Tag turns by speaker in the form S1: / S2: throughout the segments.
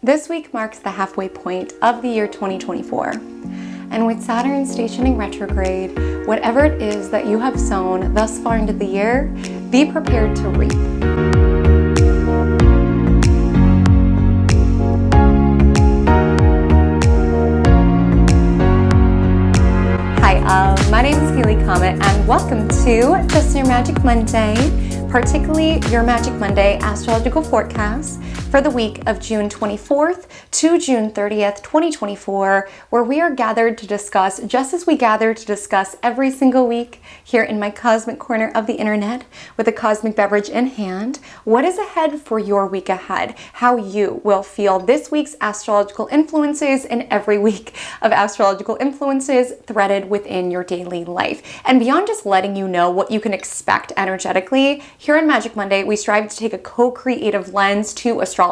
S1: This week marks the halfway point of the year 2024. And with Saturn stationing retrograde, whatever it is that you have sown thus far into the year, be prepared to reap. Hi, my name is Comet, and welcome to Just Your Magic Monday, particularly your Magic Monday astrological forecast for the week of June 24th to June 30th, 2024, where we are gathered to discuss, just as we gather to discuss every single week here in my cosmic corner of the internet with a cosmic beverage in hand, what is ahead for your week ahead, how you will feel this week's astrological influences and every week of astrological influences threaded within your daily life. And beyond just letting you know what you can expect energetically, here in Magic Monday, we strive to take a co-creative lens to astrology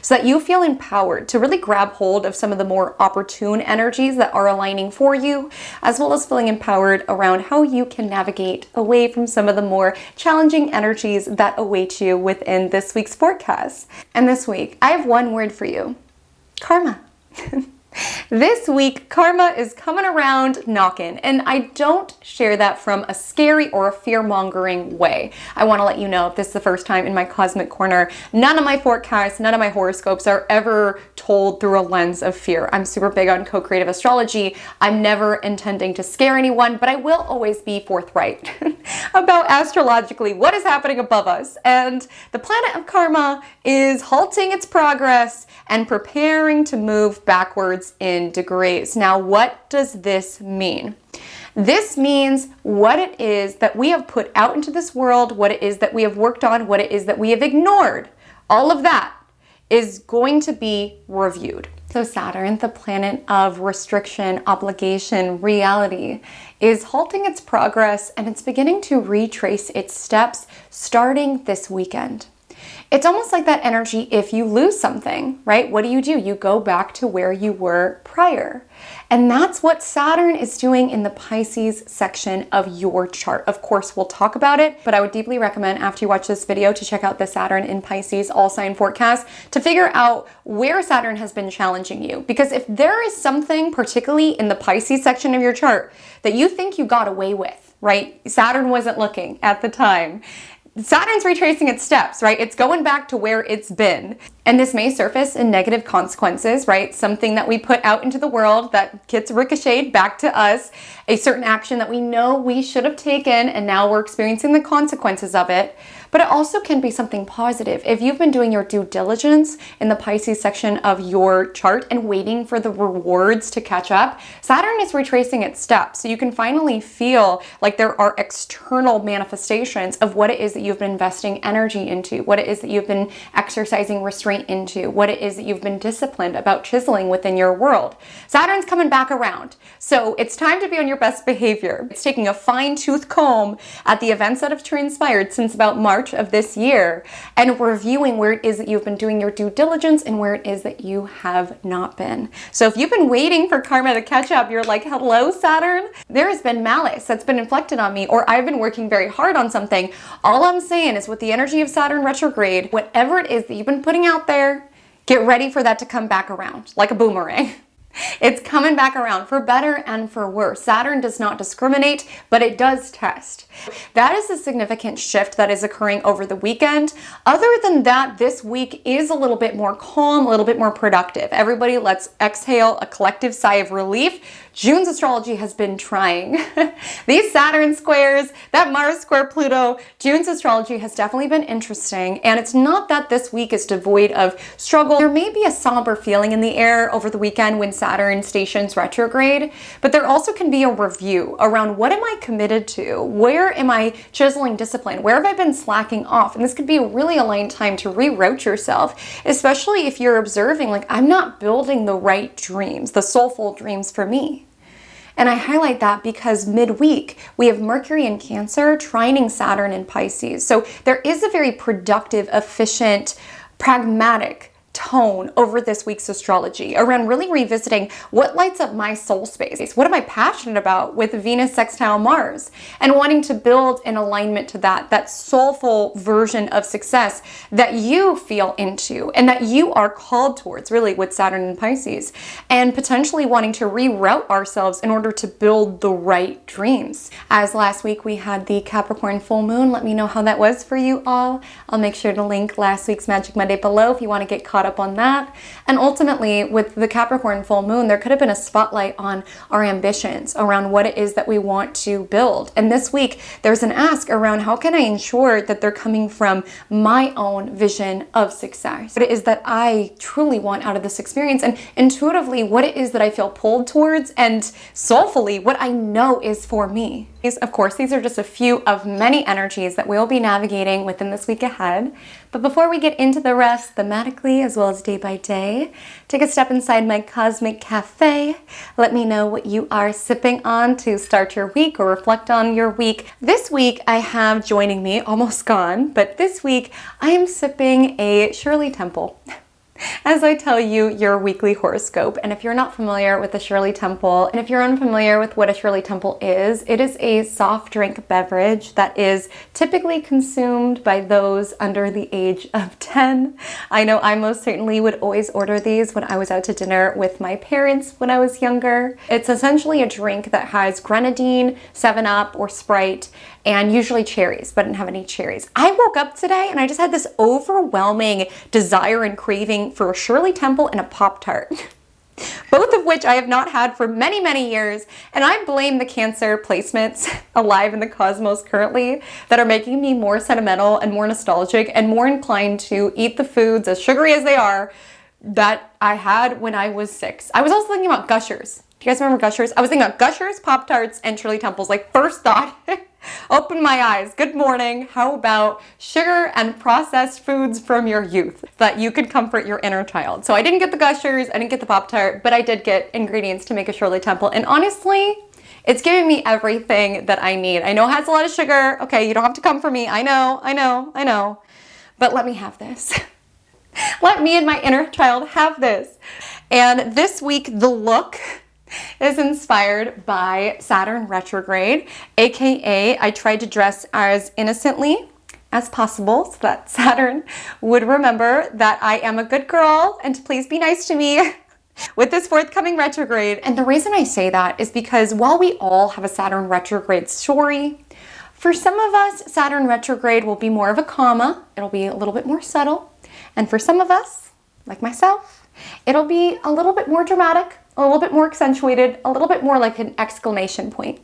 S1: so that you feel empowered to really grab hold of some of the more opportune energies that are aligning for you, as well as feeling empowered around how you can navigate away from some of the more challenging energies that await you within this week's forecast. And this week, I have one word for you: karma. This week, karma is coming around knocking, and I don't share that from a scary or a fear-mongering way. I want to let you know, if this is the first time in my cosmic corner, none of my forecasts, none of my horoscopes are ever told through a lens of fear. I'm super big on co-creative astrology. I'm never intending to scare anyone, but I will always be forthright about astrologically what is happening above us. And the planet of karma is halting its progress and preparing to move backwards in degrees. Now, what does this mean? This means what it is that we have put out into this world, what it is that we have worked on, what it is that we have ignored. All of that is going to be reviewed. So Saturn, the planet of restriction, obligation, reality, is halting its progress, and it's beginning to retrace its steps starting this weekend. It's almost like that energy if you lose something, right? What do? You go back to where you were prior. And that's what Saturn is doing in the Pisces section of your chart. Of course, we'll talk about it, but I would deeply recommend after you watch this video to check out the Saturn in Pisces all sign forecast to figure out where Saturn has been challenging you. Because if there is something, particularly in the Pisces section of your chart, that you think you got away with, right? Saturn wasn't looking at the time. Saturn's retracing its steps, right? It's going back to where it's been. And this may surface in negative consequences, right? Something that we put out into the world that gets ricocheted back to us, a certain action that we know we should have taken, and now we're experiencing the consequences of it. But it also can be something positive. If you've been doing your due diligence in the Pisces section of your chart and waiting for the rewards to catch up, Saturn is retracing its steps. So you can finally feel like there are external manifestations of what it is that you've been investing energy into, what it is that you've been exercising restraint into, what it is that you've been disciplined about chiseling within your world. Saturn's coming back around. So it's time to be on your best behavior. It's taking a fine-tooth comb at the events that have transpired since about March of this year and reviewing where it is that you've been doing your due diligence and where it is that you have not been. So if you've been waiting for karma to catch up, you're like, hello, Saturn? There has been malice that's been inflicted on me, or I've been working very hard on something. All I'm saying is with the energy of Saturn retrograde, whatever it is that you've been putting out there, get ready for that to come back around like a boomerang. It's coming back around for better and for worse. Saturn does not discriminate, but it does test. That is a significant shift that is occurring over the weekend. Other than that, this week is a little bit more calm, a little bit more productive. Everybody, let's exhale a collective sigh of relief. June's astrology has been trying. These Saturn squares, that Mars square Pluto, June's astrology has definitely been interesting. And it's not that this week is devoid of struggle. There may be a somber feeling in the air over the weekend when Saturn stations retrograde, but there also can be a review around what am I committed to? Where am I chiseling discipline? Where have I been slacking off? And this could be a really aligned time to reroute yourself, especially if you're observing, like, I'm not building the right dreams, the soulful dreams for me. And I highlight that because midweek, we have Mercury in Cancer trining Saturn in Pisces. So there is a very productive, efficient, pragmatic tone over this week's astrology around really revisiting what lights up my soul space. What am I passionate about with Venus sextile Mars, and wanting to build an alignment to that soulful version of success that you feel into and that you are called towards, really, with Saturn and Pisces, and potentially wanting to reroute ourselves in order to build the right dreams. As last week we had the Capricorn full moon, let me know how that was for you all. I'll make sure to link last week's Magic Monday below if you want to get caught up on that. And ultimately, with the Capricorn full moon, there could have been a spotlight on our ambitions around what it is that we want to build. And this week, there's an ask around how can I ensure that they're coming from my own vision of success, what it is that I truly want out of this experience, and intuitively what it is that I feel pulled towards, and soulfully what I know is for me. Of course, these are just a few of many energies that we'll be navigating within this week ahead. But before we get into the rest, thematically as well as day by day, take a step inside my cosmic cafe. Let me know what you are sipping on to start your week or reflect on your week. This week I have joining me, almost gone, but this week I am sipping a Shirley Temple as I tell you your weekly horoscope. And if you're not familiar with the Shirley Temple, and if you're unfamiliar with what a Shirley Temple is, it is a soft drink beverage that is typically consumed by those under the age of 10. I know I most certainly would always order these when I was out to dinner with my parents when I was younger. It's essentially a drink that has grenadine, 7-Up, or Sprite, and usually cherries, but I didn't have any cherries. I woke up today and I just had this overwhelming desire and craving for a Shirley Temple and a Pop-Tart. Both of which I have not had for many, many years, and I blame the Cancer placements alive in the cosmos currently that are making me more sentimental and more nostalgic and more inclined to eat the foods, as sugary as they are, that I had when I was 6. I was also thinking about Gushers. Do you guys remember Gushers? I was thinking about Gushers, Pop-Tarts, and Shirley Temples. Like, first thought, open my eyes. Good morning. How about sugar and processed foods from your youth that you could comfort your inner child? So I didn't get the Gushers, I didn't get the Pop-Tart, but I did get ingredients to make a Shirley Temple. And honestly, it's giving me everything that I need. I know it has a lot of sugar. Okay, you don't have to come for me. I know. But let me have this. Let me and my inner child have this. And this week, the look is inspired by Saturn Retrograde, aka I tried to dress as innocently as possible so that Saturn would remember that I am a good girl and to please be nice to me with this forthcoming retrograde. And the reason I say that is because while we all have a Saturn retrograde story, for some of us, Saturn retrograde will be more of a comma. It'll be a little bit more subtle. And for some of us, like myself, it'll be a little bit more dramatic, a little bit more accentuated, a little bit more like an exclamation point.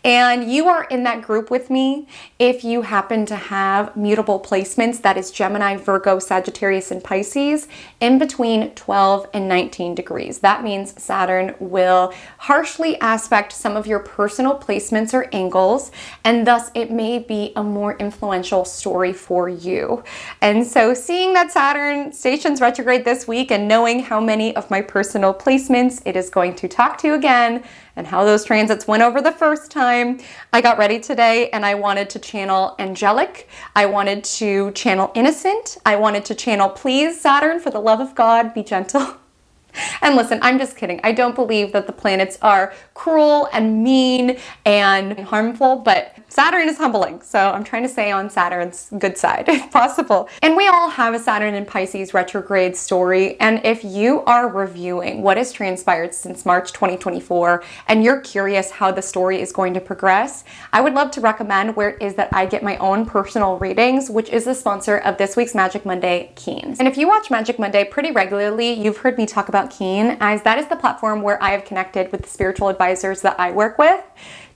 S1: And you are in that group with me if you happen to have mutable placements, that is Gemini, Virgo, Sagittarius, and Pisces, in between 12 and 19 degrees. That means Saturn will harshly aspect some of your personal placements or angles, and thus it may be a more influential story for you. And so seeing that Saturn stations retrograde this week and knowing how many of my personal placements it is going to talk to again, and how those transits went over the first time, I got ready today and I wanted to channel angelic. I wanted to channel innocent. I wanted to channel please Saturn, for the love of God, be gentle. And listen, I'm just kidding. I don't believe that the planets are cruel and mean and harmful, but Saturn is humbling. So I'm trying to stay on Saturn's good side if possible. And we all have a Saturn in Pisces retrograde story. And if you are reviewing what has transpired since March 2024 and you're curious how the story is going to progress, I would love to recommend where it is that I get my own personal readings, which is the sponsor of this week's Magic Monday, Keen. And if you watch Magic Monday pretty regularly, you've heard me talk about Keen, as that is the platform where I have connected with the spiritual advisors that I work with.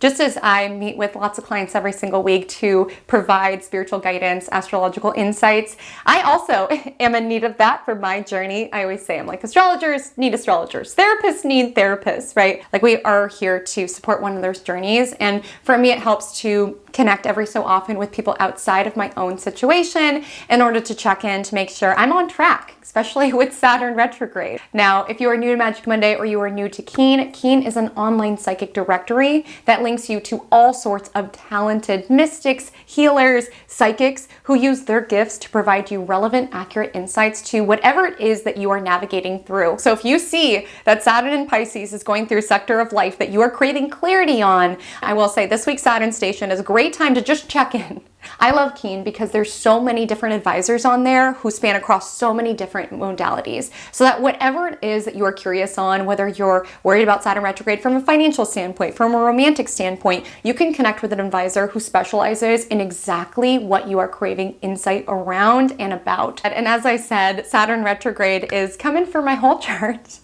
S1: Just as I meet with lots of clients every single week to provide spiritual guidance, astrological insights, I also am in need of that for my journey. I always say I'm like, astrologers need astrologers, therapists need therapists, right? Like, we are here to support one another's journeys. And for me, it helps to connect every so often with people outside of my own situation in order to check in to make sure I'm on track, especially with Saturn retrograde. Now, if you are new to Magic Monday or you are new to Keen, Keen is an online psychic directory that links you to all sorts of talented mystics, healers, psychics who use their gifts to provide you relevant, accurate insights to whatever it is that you are navigating through. So if you see that Saturn in Pisces is going through a sector of life that you are craving clarity on, I will say this week's Saturn station is a great time to just check in. I love Keen because there's so many different advisors on there who span across so many different modalities. So that whatever it is that you are curious on, whether you're worried about Saturn retrograde from a financial standpoint, from a romantic standpoint, you can connect with an advisor who specializes in exactly what you are craving insight around and about. And as I said, Saturn retrograde is coming for my whole chart,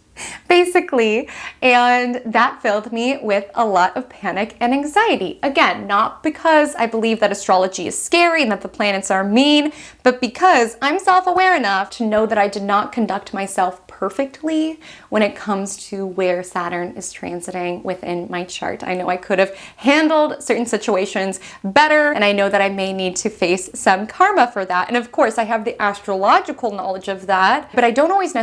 S1: basically, and that filled me with a lot of panic and anxiety. Again, not because I believe that astrology is scary and that the planets are mean, but because I'm self-aware enough to know that I did not conduct myself perfectly when it comes to where Saturn is transiting within my chart. I know I could have handled certain situations better, and I know that I may need to face some karma for that. And of course, I have the astrological knowledge of that, but I don't always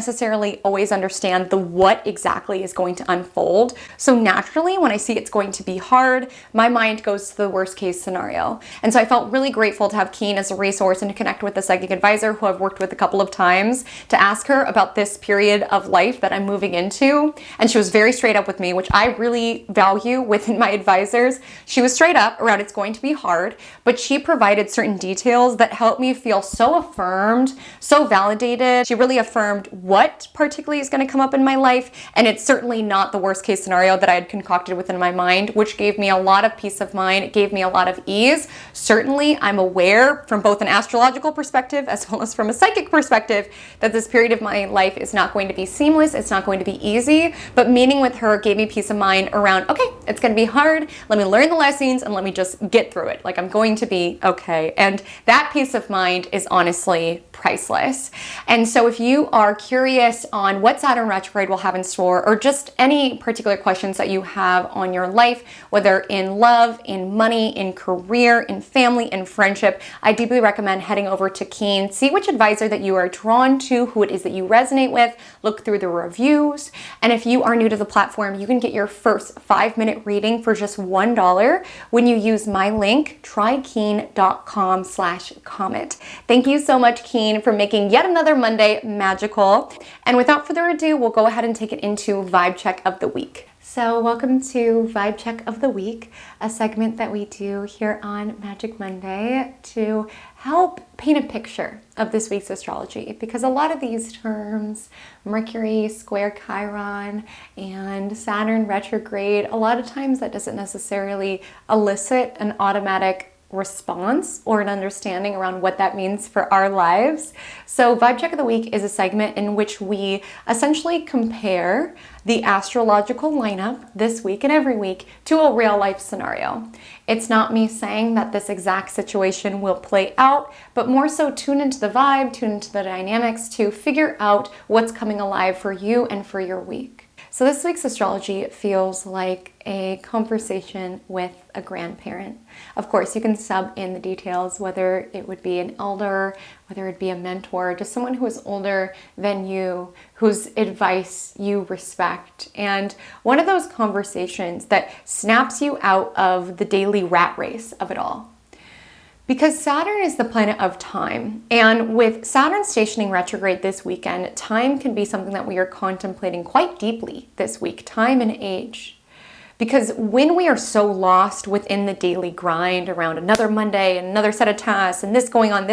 S1: understand the what exactly is going to unfold. So naturally, when I see it's going to be hard, my mind goes to the worst case scenario. And so I felt really grateful to have Keen as a resource and to connect with a psychic advisor who I've worked with a couple of times to ask her about this period of life that I'm moving into. And she was very straight up with me, which I really value within my advisors. She was straight up around it's going to be hard, but she provided certain details that helped me feel so affirmed, so validated. She really affirmed what particularly is going to come up in my life, and it's certainly not the worst case scenario that I had concocted within my mind, which gave me a lot of peace of mind. It gave me a lot of ease. Certainly, I'm aware from both an astrological perspective as well as from a psychic perspective that this period of my life is not going to be seamless. It's not going to be easy, but meeting with her gave me peace of mind around, okay, it's going to be hard. Let me learn the lessons and let me just get through it. Like, I'm going to be okay. And that peace of mind is honestly priceless. And so if you are curious on what Saturn retrograde will have in store, or just any particular questions that you have on your life, whether in love, in money, in career, in family, in friendship, I deeply recommend heading over to Keen, see which advisor that you are drawn to, who it is that you resonate with, look through the reviews. And if you are new to the platform, you can get your first 5-minute reading for just $1 when you use my link, trykeen.com/comet. Thank you so much, Keen, for making yet another Monday magical. And without further ado, we'll go ahead and take it into Vibe Check of the Week. So welcome to Vibe Check of the Week, a segment that we do here on Magic Monday to help paint a picture of this week's astrology, because a lot of these terms, Mercury square Chiron and Saturn retrograde, a lot of times that doesn't necessarily elicit an automatic response or an understanding around what that means for our lives. So Vibe Check of the Week is a segment in which we essentially compare the astrological lineup this week and every week to a real life scenario. It's not me saying that this exact situation will play out, but more so tune into the vibe, tune into the dynamics to figure out what's coming alive for you and for your week. So this week's astrology feels like a conversation with a grandparent. Of course, you can sub in the details, whether it would be an elder, whether it be a mentor, just someone who is older than you, whose advice you respect. And one of those conversations that snaps you out of the daily rat race of it all. Because Saturn is the planet of time, and with Saturn stationing retrograde this weekend, time can be something that we are contemplating quite deeply this week, time and age. Because when we are so lost within the daily grind around another Monday and another set of tasks and this going on,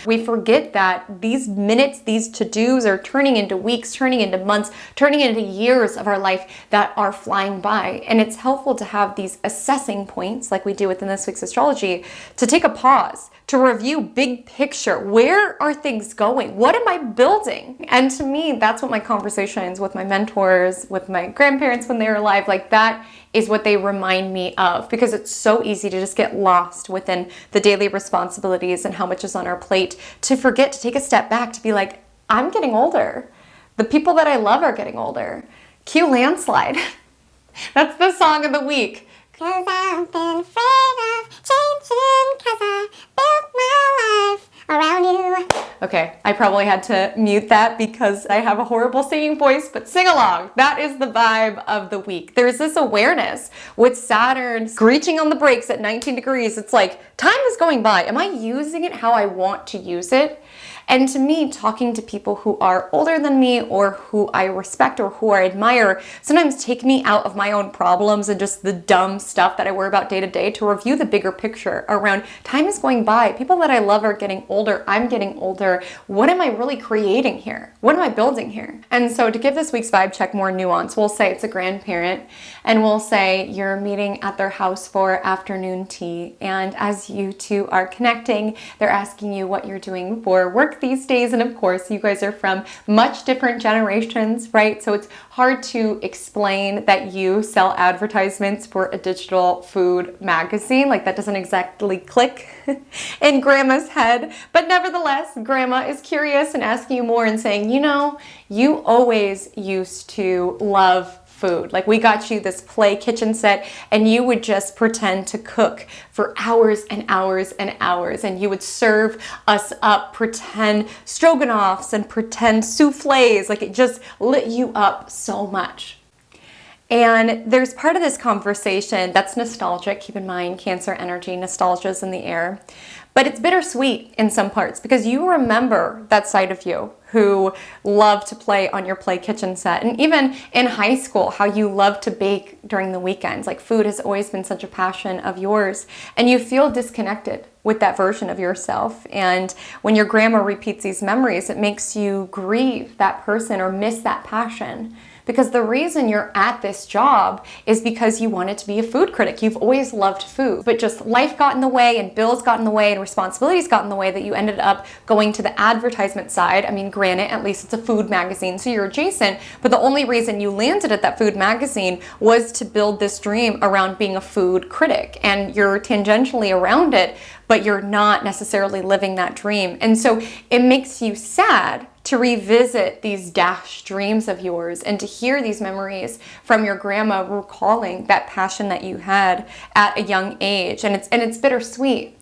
S1: we forget that these minutes, these to-dos are turning into weeks, turning into months, turning into years of our life that are flying by. And it's helpful to have these assessing points, like we do within this week's astrology, to take a pause, to review big picture. Where are things going? What am I building? And to me, that's what my conversations with my mentors, with my grandparents when they were alive, like that is what they remind me of, because it's so easy to just get lost within the daily responsibilities and how much is on our plate, to forget to take a step back, to be like, I'm getting older. The people that I love are getting older. Cue Landslide. That's the song of the week. 'Cause I've been afraid of changing, 'cause I built my life
S2: around you.
S1: Okay, I probably had to mute that because I have a horrible singing voice, but sing along. That is the vibe of the week. There's this awareness with Saturn screeching on the brakes at 19 degrees. It's like, time is going by. Am I using it how I want to use it? And to me, talking to people who are older than me or who I respect or who I admire sometimes take me out of my own problems and just the dumb stuff that I worry about day to day to review the bigger picture around time is going by. People that I love are getting older. I'm getting older. What am I really creating here? What am I building here? And so to give this week's vibe check more nuance, we'll say it's a grandparent and we'll say you're meeting at their house for afternoon tea. And as you two are connecting, they're asking you what you're doing for work these days. And of course, you guys are from much different generations, right? So it's hard to explain that you sell advertisements for a digital food magazine. Like that doesn't exactly click in grandma's head. But nevertheless, grandma is curious and asking you more and saying, you know, you always used to love food. Like we got you this play kitchen set and you would just pretend to cook for hours and hours and hours, and you would serve us up pretend stroganoffs and pretend souffles. Like it just lit you up so much. And there's part of this conversation that's nostalgic. Keep in mind, Cancer energy, nostalgia is in the air. But it's bittersweet in some parts because you remember that side of you who loved to play on your play kitchen set. And even in high school, how you loved to bake during the weekends. Like food has always been such a passion of yours. And you feel disconnected with that version of yourself. And when your grandma repeats these memories, it makes you grieve that person or miss that passion. Because the reason you're at this job is because you wanted to be a food critic. You've always loved food, but just life got in the way and bills got in the way and responsibilities got in the way that you ended up going to the advertisement side. I mean, granted, at least it's a food magazine, so you're adjacent, but the only reason you landed at that food magazine was to build this dream around being a food critic. And you're tangentially around it, but you're not necessarily living that dream. And so it makes you sad to revisit these dashed dreams of yours and to hear these memories from your grandma recalling that passion that you had at a young age. And it's bittersweet.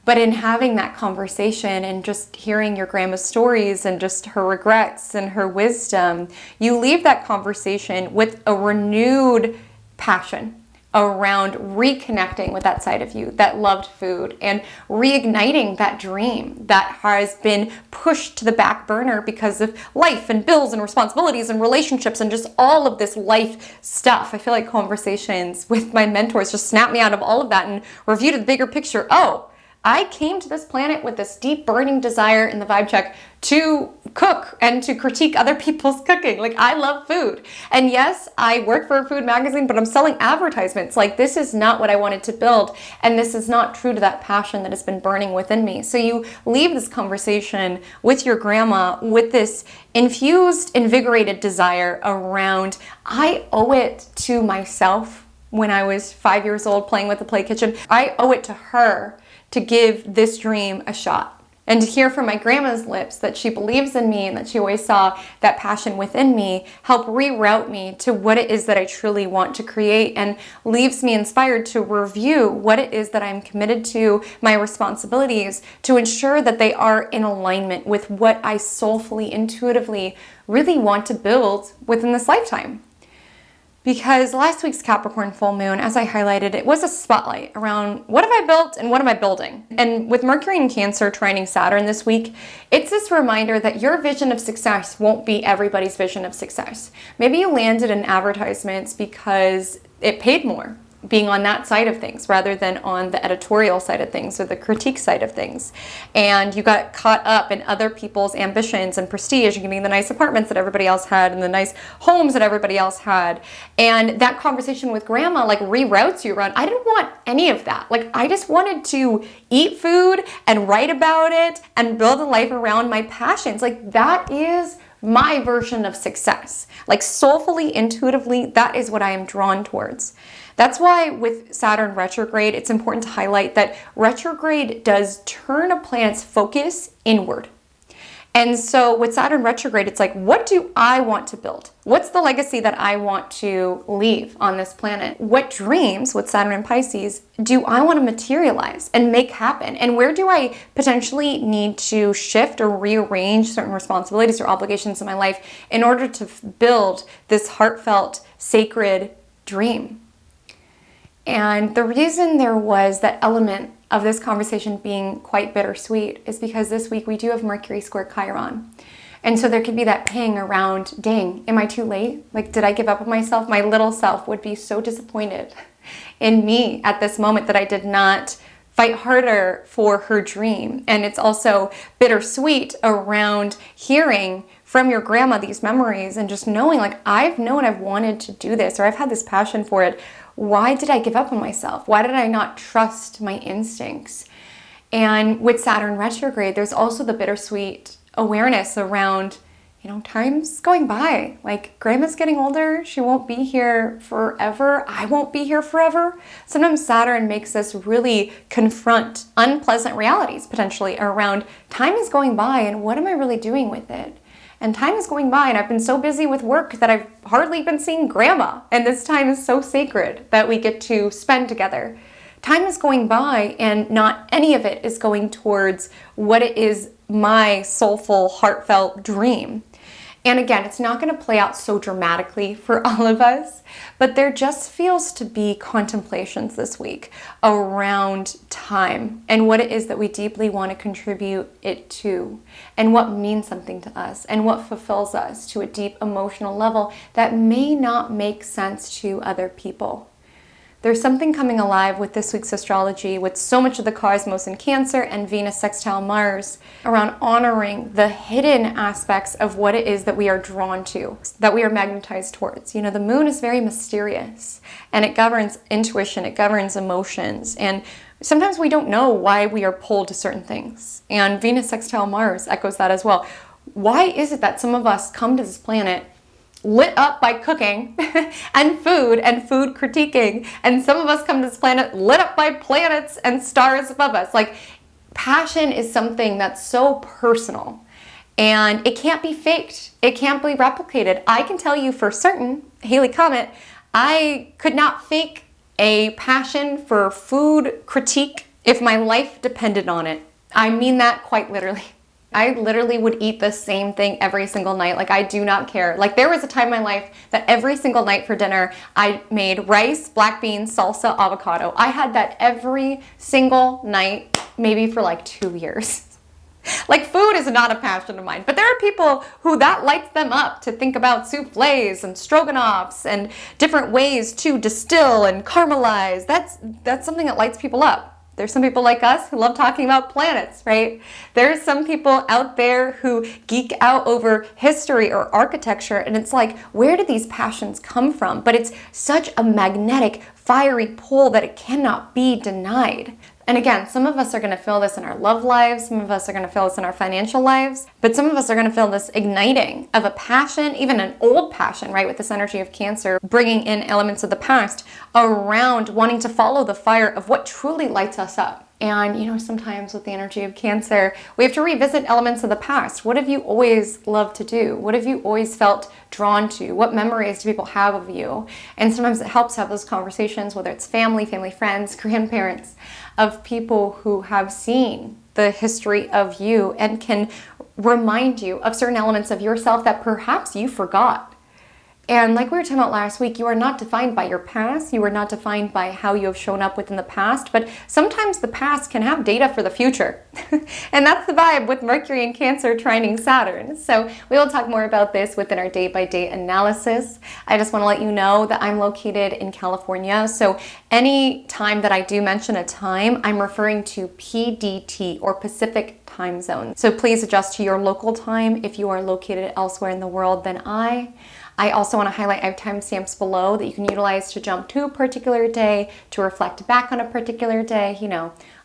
S1: But in having that conversation and just hearing your grandma's stories and just her regrets and her wisdom, you leave that conversation with a renewed passion around reconnecting with that side of you that loved food and reigniting that dream that has been pushed to the back burner because of life and bills and responsibilities and relationships and just all of this life stuff. I feel like conversations with my mentors just snapped me out of all of that and reviewed the bigger picture. Oh, I came to this planet with this deep burning desire in the vibe check to cook and to critique other people's cooking. Like, I love food. And yes, I work for a food magazine, but I'm selling advertisements. Like, this is not what I wanted to build. And this is not true to that passion that has been burning within me. So you leave this conversation with your grandma with this infused, invigorated desire around, I owe it to myself when I was 5 years old playing with the play kitchen. I owe it to her to give this dream a shot. And to hear from my grandma's lips that she believes in me and that she always saw that passion within me help reroute me to what it is that I truly want to create and leaves me inspired to review what it is that I'm committed to, my responsibilities, to ensure that they are in alignment with what I soulfully, intuitively really want to build within this lifetime. Because last week's Capricorn full moon, as I highlighted, it was a spotlight around what have I built and what am I building? And with Mercury in Cancer trining Saturn this week, it's this reminder that your vision of success won't be everybody's vision of success. Maybe you landed in advertisements because it paid more, being on that side of things rather than on the editorial side of things or the critique side of things. And you got caught up in other people's ambitions and prestige and getting the nice apartments that everybody else had and the nice homes that everybody else had. And that conversation with grandma like reroutes you around, I didn't want any of that. Like, I just wanted to eat food and write about it and build a life around my passions. Like, that is my version of success. Like, soulfully, intuitively, that is what I am drawn towards. That's why with Saturn retrograde, it's important to highlight that retrograde does turn a planet's focus inward. And so with Saturn retrograde, it's like, what do I want to build? What's the legacy that I want to leave on this planet? What dreams, with Saturn and Pisces, do I want to materialize and make happen? And where do I potentially need to shift or rearrange certain responsibilities or obligations in my life in order to build this heartfelt, sacred dream? And the reason there was that element of this conversation being quite bittersweet is because this week we do have Mercury square Chiron. And so there could be that ping around, dang, am I too late? Like, did I give up on myself? My little self would be so disappointed in me at this moment that I did not fight harder for her dream. And it's also bittersweet around hearing from your grandma these memories and just knowing, like, I've known I've wanted to do this, or I've had this passion for it. Why did I give up on myself? Why did I not trust my instincts? And with Saturn retrograde, there's also the bittersweet awareness around, time's going by. Like, grandma's getting older. She won't be here forever. I won't be here forever. Sometimes Saturn makes us really confront unpleasant realities, potentially, around time is going by and what am I really doing with it? And time is going by and I've been so busy with work that I've hardly been seeing grandma. And this time is so sacred that we get to spend together. Time is going by and not any of it is going towards what it is my soulful, heartfelt dream. And again, it's not going to play out so dramatically for all of us, but there just feels to be contemplations this week around time and what it is that we deeply want to contribute it to, and what means something to us, and what fulfills us to a deep emotional level that may not make sense to other people. There's something coming alive with this week's astrology, with so much of the cosmos in Cancer and Venus sextile Mars, around honoring the hidden aspects of what it is that we are drawn to, that we are magnetized towards. The moon is very mysterious and it governs intuition, it governs emotions, and sometimes we don't know why we are pulled to certain things. And Venus sextile Mars echoes that as well. Why is it that some of us come to this planet lit up by cooking and food critiquing, and some of us come to this planet lit up by planets and stars above us? Like, passion is something that's so personal and it can't be faked. It can't be replicated. I can tell you for certain, Haley Comet, I could not fake a passion for food critique if my life depended on it. I mean that quite literally. I literally would eat the same thing every single night. Like, I do not care. Like, there was a time in my life that every single night for dinner, I made rice, black beans, salsa, avocado. I had that every single night, maybe for like 2 years. Like, food is not a passion of mine, but there are people who that lights them up to think about souffles and stroganoffs and different ways to distill and caramelize. That's something that lights people up. There's some people like us who love talking about planets, right? There's some people out there who geek out over history or architecture, and it's like, where do these passions come from? But it's such a magnetic, fiery pull that it cannot be denied. And again, some of us are going to feel this in our love lives, some of us are going to feel this in our financial lives, but some of us are going to feel this igniting of a passion, even an old passion, right, with this energy of Cancer, bringing in elements of the past around wanting to follow the fire of what truly lights us up. And sometimes with the energy of Cancer, we have to revisit elements of the past. What have you always loved to do? What have you always felt drawn to? What memories do people have of you? And sometimes it helps to have those conversations, whether it's family friends, grandparents, of people who have seen the history of you and can remind you of certain elements of yourself that perhaps you forgot. And like we were talking about last week, you are not defined by your past. You are not defined by how you have shown up within the past, but sometimes the past can have data for the future. And that's the vibe with Mercury and Cancer trining Saturn. So we will talk more about this within our day-by-day analysis. I just want to let you know that I'm located in California. So any time that I do mention a time, I'm referring to PDT or Pacific time zone. So please adjust to your local time if you are located elsewhere in the world than I also want to highlight I have timestamps below that you can utilize to jump to a particular day, to reflect back on a particular day.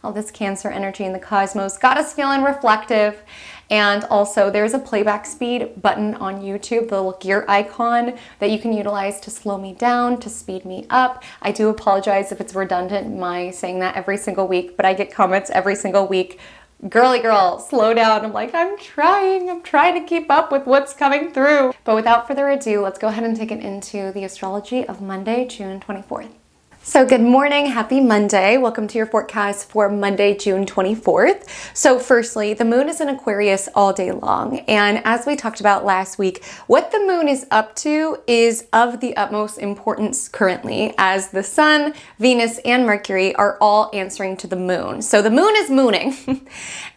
S1: All this Cancer energy in the cosmos got us feeling reflective. And also there's a playback speed button on YouTube, the little gear icon that you can utilize to slow me down, to speed me up. I do apologize if it's redundant, my saying that every single week, but I get comments every single week girly girl, slow down. I'm like, I'm trying to keep up with what's coming through. But without further ado, let's go ahead and take it into the astrology of Monday, June 24th. So good morning, happy Monday. Welcome to your forecast for Monday, June 24th. So firstly, the moon is in Aquarius all day long. And as we talked about last week, what the moon is up to is of the utmost importance currently, as the sun, Venus, and Mercury are all answering to the moon. So the moon is mooning.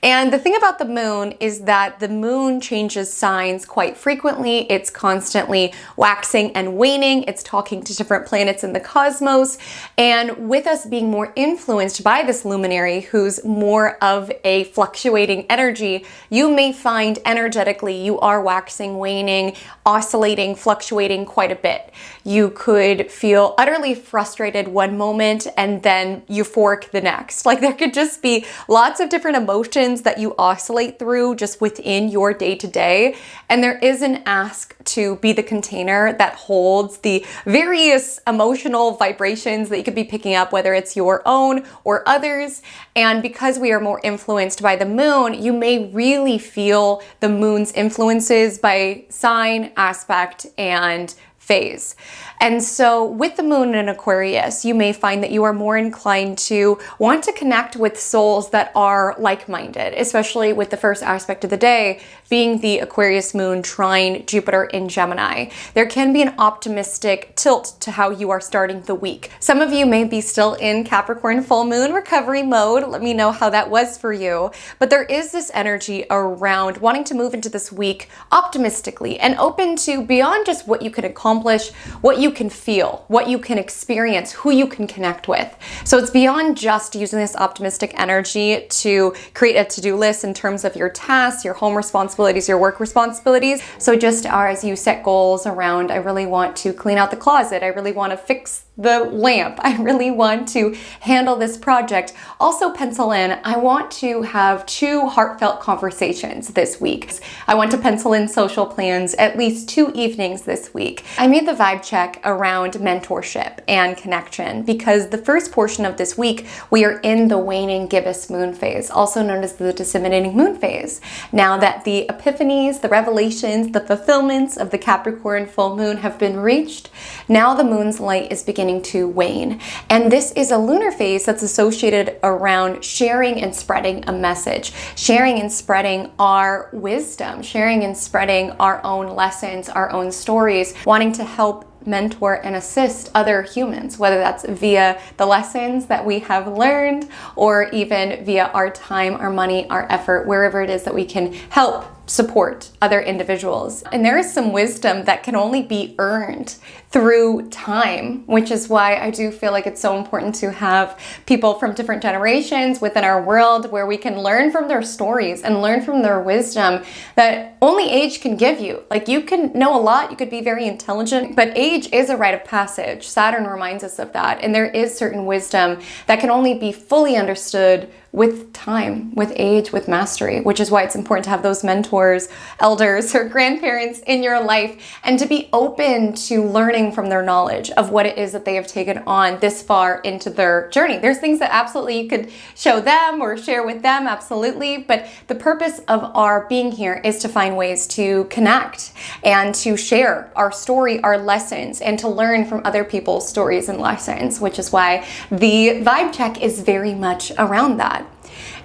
S1: And the thing about the moon is that the moon changes signs quite frequently. It's constantly waxing and waning. It's talking to different planets in the cosmos. And with us being more influenced by this luminary, who's more of a fluctuating energy, you may find energetically you are waxing, waning, oscillating, fluctuating quite a bit. You could feel utterly frustrated one moment and then euphoric the next. Like there could just be lots of different emotions that you oscillate through just within your day-to-day. And there is an ask to be the container that holds the various emotional vibrations that you could be picking up, whether it's your own or others. And because we are more influenced by the moon, you may really feel the moon's influences by sign, aspect, and phase. And so with the moon in Aquarius, you may find that you are more inclined to want to connect with souls that are like-minded, especially with the first aspect of the day being the Aquarius moon trine Jupiter in Gemini. There can be an optimistic tilt to how you are starting the week. Some of you may be still in Capricorn full moon recovery mode. Let me know how that was for you. But there is this energy around wanting to move into this week optimistically and open to beyond just what you can accomplish, what you can feel, what you can experience, who you can connect with. So it's beyond just using this optimistic energy to create a to-do list in terms of your tasks, your home responsibilities, your work responsibilities. So just as you set goals around, I really want to clean out the closet, I really want to fix the lamp, I really want to handle this project. Also pencil in, I want to have 2 heartfelt conversations this week. I want to pencil in social plans at least 2 evenings this week. I made the vibe check around mentorship and connection because the first portion of this week, we are in the waning gibbous moon phase, also known as the disseminating moon phase. Now that the epiphanies, the revelations, the fulfillments of the Capricorn full moon have been reached, now the moon's light is beginning to wane. And this is a lunar phase that's associated around sharing and spreading a message, sharing and spreading our wisdom, sharing and spreading our own lessons, our own stories, wanting to help mentor and assist other humans, whether that's via the lessons that we have learned or even via our time, our money, our effort, wherever it is that we can help support other individuals. And there is some wisdom that can only be earned through time, which is why I do feel like it's so important to have people from different generations within our world where we can learn from their stories and learn from their wisdom that only age can give you. Like you can know a lot, you could be very intelligent, but age is a rite of passage. Saturn reminds us of that. And there is certain wisdom that can only be fully understood with time, with age, with mastery, which is why it's important to have those mentors, elders, or grandparents in your life and to be open to learning from their knowledge of what it is that they have taken on this far into their journey. There's things that absolutely you could show them or share with them, absolutely, but the purpose of our being here is to find ways to connect and to share our story, our lessons, and to learn from other people's stories and lessons, which is why the vibe check is very much around that.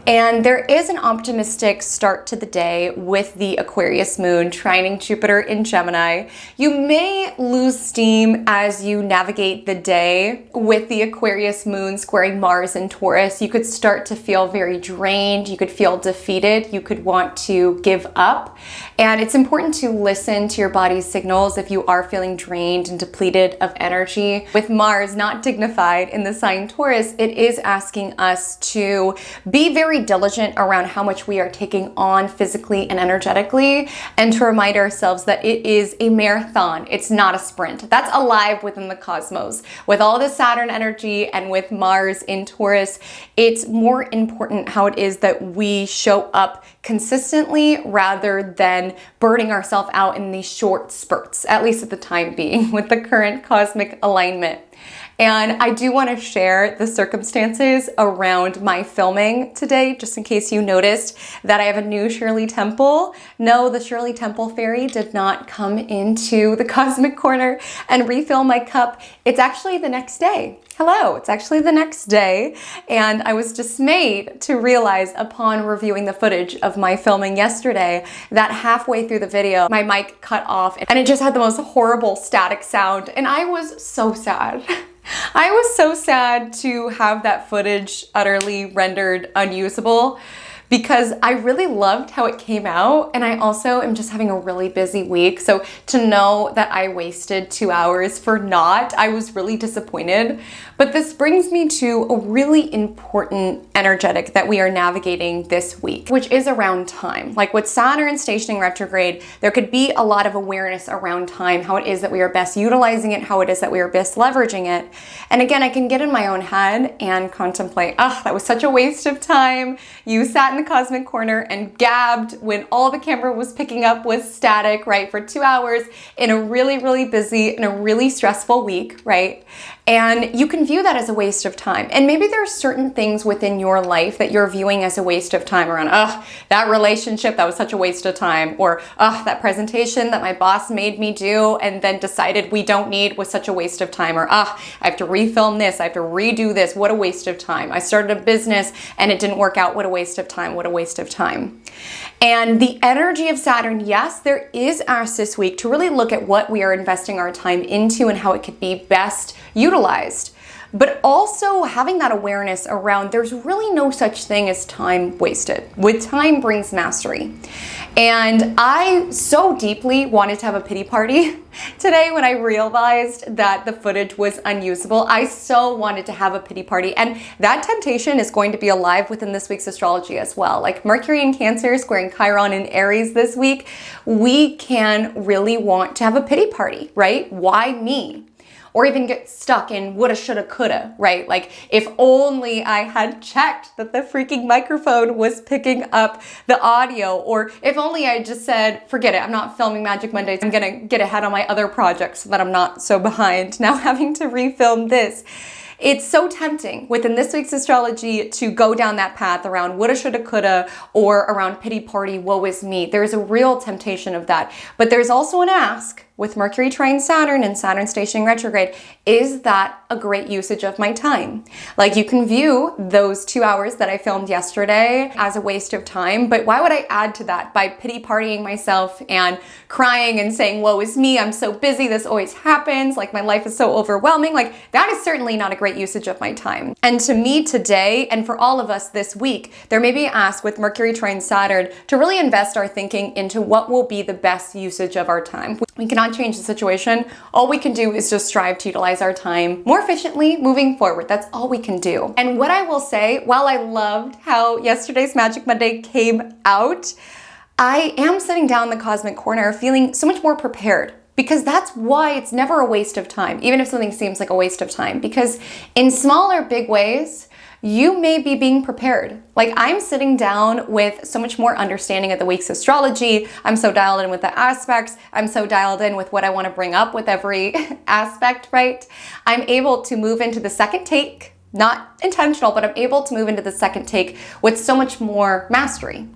S1: And there is an optimistic start to the day with the Aquarius moon trining Jupiter in Gemini. You may lose steam as you navigate the day with the Aquarius moon squaring Mars in Taurus. You could start to feel very drained. You could feel defeated. You could want to give up. And it's important to listen to your body's signals if you are feeling drained and depleted of energy. With Mars not dignified in the sign Taurus, it is asking us to be very diligent around how much we are taking on physically and energetically, and to remind ourselves that it is a marathon. It's not a sprint. That's alive within the cosmos. With all the Saturn energy and with Mars in Taurus, it's more important how it is that we show up consistently rather than burning ourselves out in these short spurts, at least at the time being with the current cosmic alignment. And I do want to share the circumstances around my filming today, just in case you noticed that I have a new Shirley Temple. No, the Shirley Temple fairy did not come into the cosmic corner and refill my cup. It's actually the next day. Hello, it's actually the next day, and I was dismayed to realize upon reviewing the footage of my filming yesterday that halfway through the video, my mic cut off and it just had the most horrible static sound, and I was so sad. I was so sad to have that footage utterly rendered unusable because I really loved how it came out, and I also am just having a really busy week. So to know that I wasted 2 hours for naught, I was really disappointed. But this brings me to a really important energetic that we are navigating this week, which is around time. Like with Saturn stationing retrograde, there could be a lot of awareness around time, how it is that we are best utilizing it, how it is that we are best leveraging it. And again, I can get in my own head and contemplate, that was such a waste of time. You sat in the cosmic corner and gabbed when all the camera was picking up was static, right, for 2 hours in a really, really busy and a really stressful week, right? And you can view that as a waste of time. And maybe there are certain things within your life that you're viewing as a waste of time around, that relationship, that was such a waste of time. Or, that presentation that my boss made me do and then decided we don't need was such a waste of time. Or, I have to refilm this, I have to redo this, what a waste of time. I started a business and it didn't work out, what a waste of time, what a waste of time. And the energy of Saturn, yes, there is asked this week to really look at what we are investing our time into and how it could be best utilized. But also having that awareness around there's really no such thing as time wasted. With time brings mastery. And I so deeply wanted to have a pity party today when I realized that the footage was unusable. I so wanted to have a pity party, and that temptation is going to be alive within this week's astrology as well. Like Mercury in Cancer squaring Chiron in Aries this week, we can really want to have a pity party, right? Why me? Or even get stuck in woulda, shoulda, coulda, right? Like if only I had checked that the freaking microphone was picking up the audio, or if only I just said, forget it, I'm not filming Magic Mondays, I'm gonna get ahead on my other projects so that I'm not so behind now having to refilm this. It's so tempting within this week's astrology to go down that path around woulda, shoulda, coulda, or around pity party, woe is me. There's a real temptation of that. But there's also an ask with Mercury trine Saturn and Saturn stationing retrograde. Is that a great usage of my time? Like you can view those 2 hours that I filmed yesterday as a waste of time, but why would I add to that by pity partying myself and crying and saying, woe is me, I'm so busy, this always happens, like my life is so overwhelming. Like that is certainly not a great usage of my time. And to me today, and for all of us this week, there may be an ask with Mercury trine Saturn to really invest our thinking into what will be the best usage of our time. We cannot change the situation. All we can do is just strive to utilize our time more efficiently moving forward. That's all we can do. And what I will say, while I loved how yesterday's Magic Monday came out, I am sitting down in the cosmic corner feeling so much more prepared. Because that's why it's never a waste of time, even if something seems like a waste of time. Because in small or big ways, you may be being prepared. Like I'm sitting down with so much more understanding of the week's astrology. I'm so dialed in with the aspects. I'm so dialed in with what I want to bring up with every aspect, right? I'm able to move into the second take, not intentional, but I'm able to move into the second take with so much more mastery.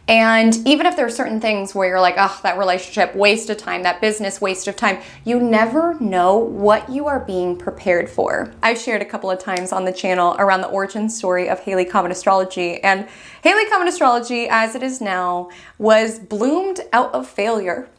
S1: And even if there are certain things where you're like, that relationship, waste of time, that business, waste of time, you never know what you are being prepared for. I've shared a couple of times on the channel around the origin story of Haley Comet Astrology. And Haley Comet Astrology, as it is now, was bloomed out of failure.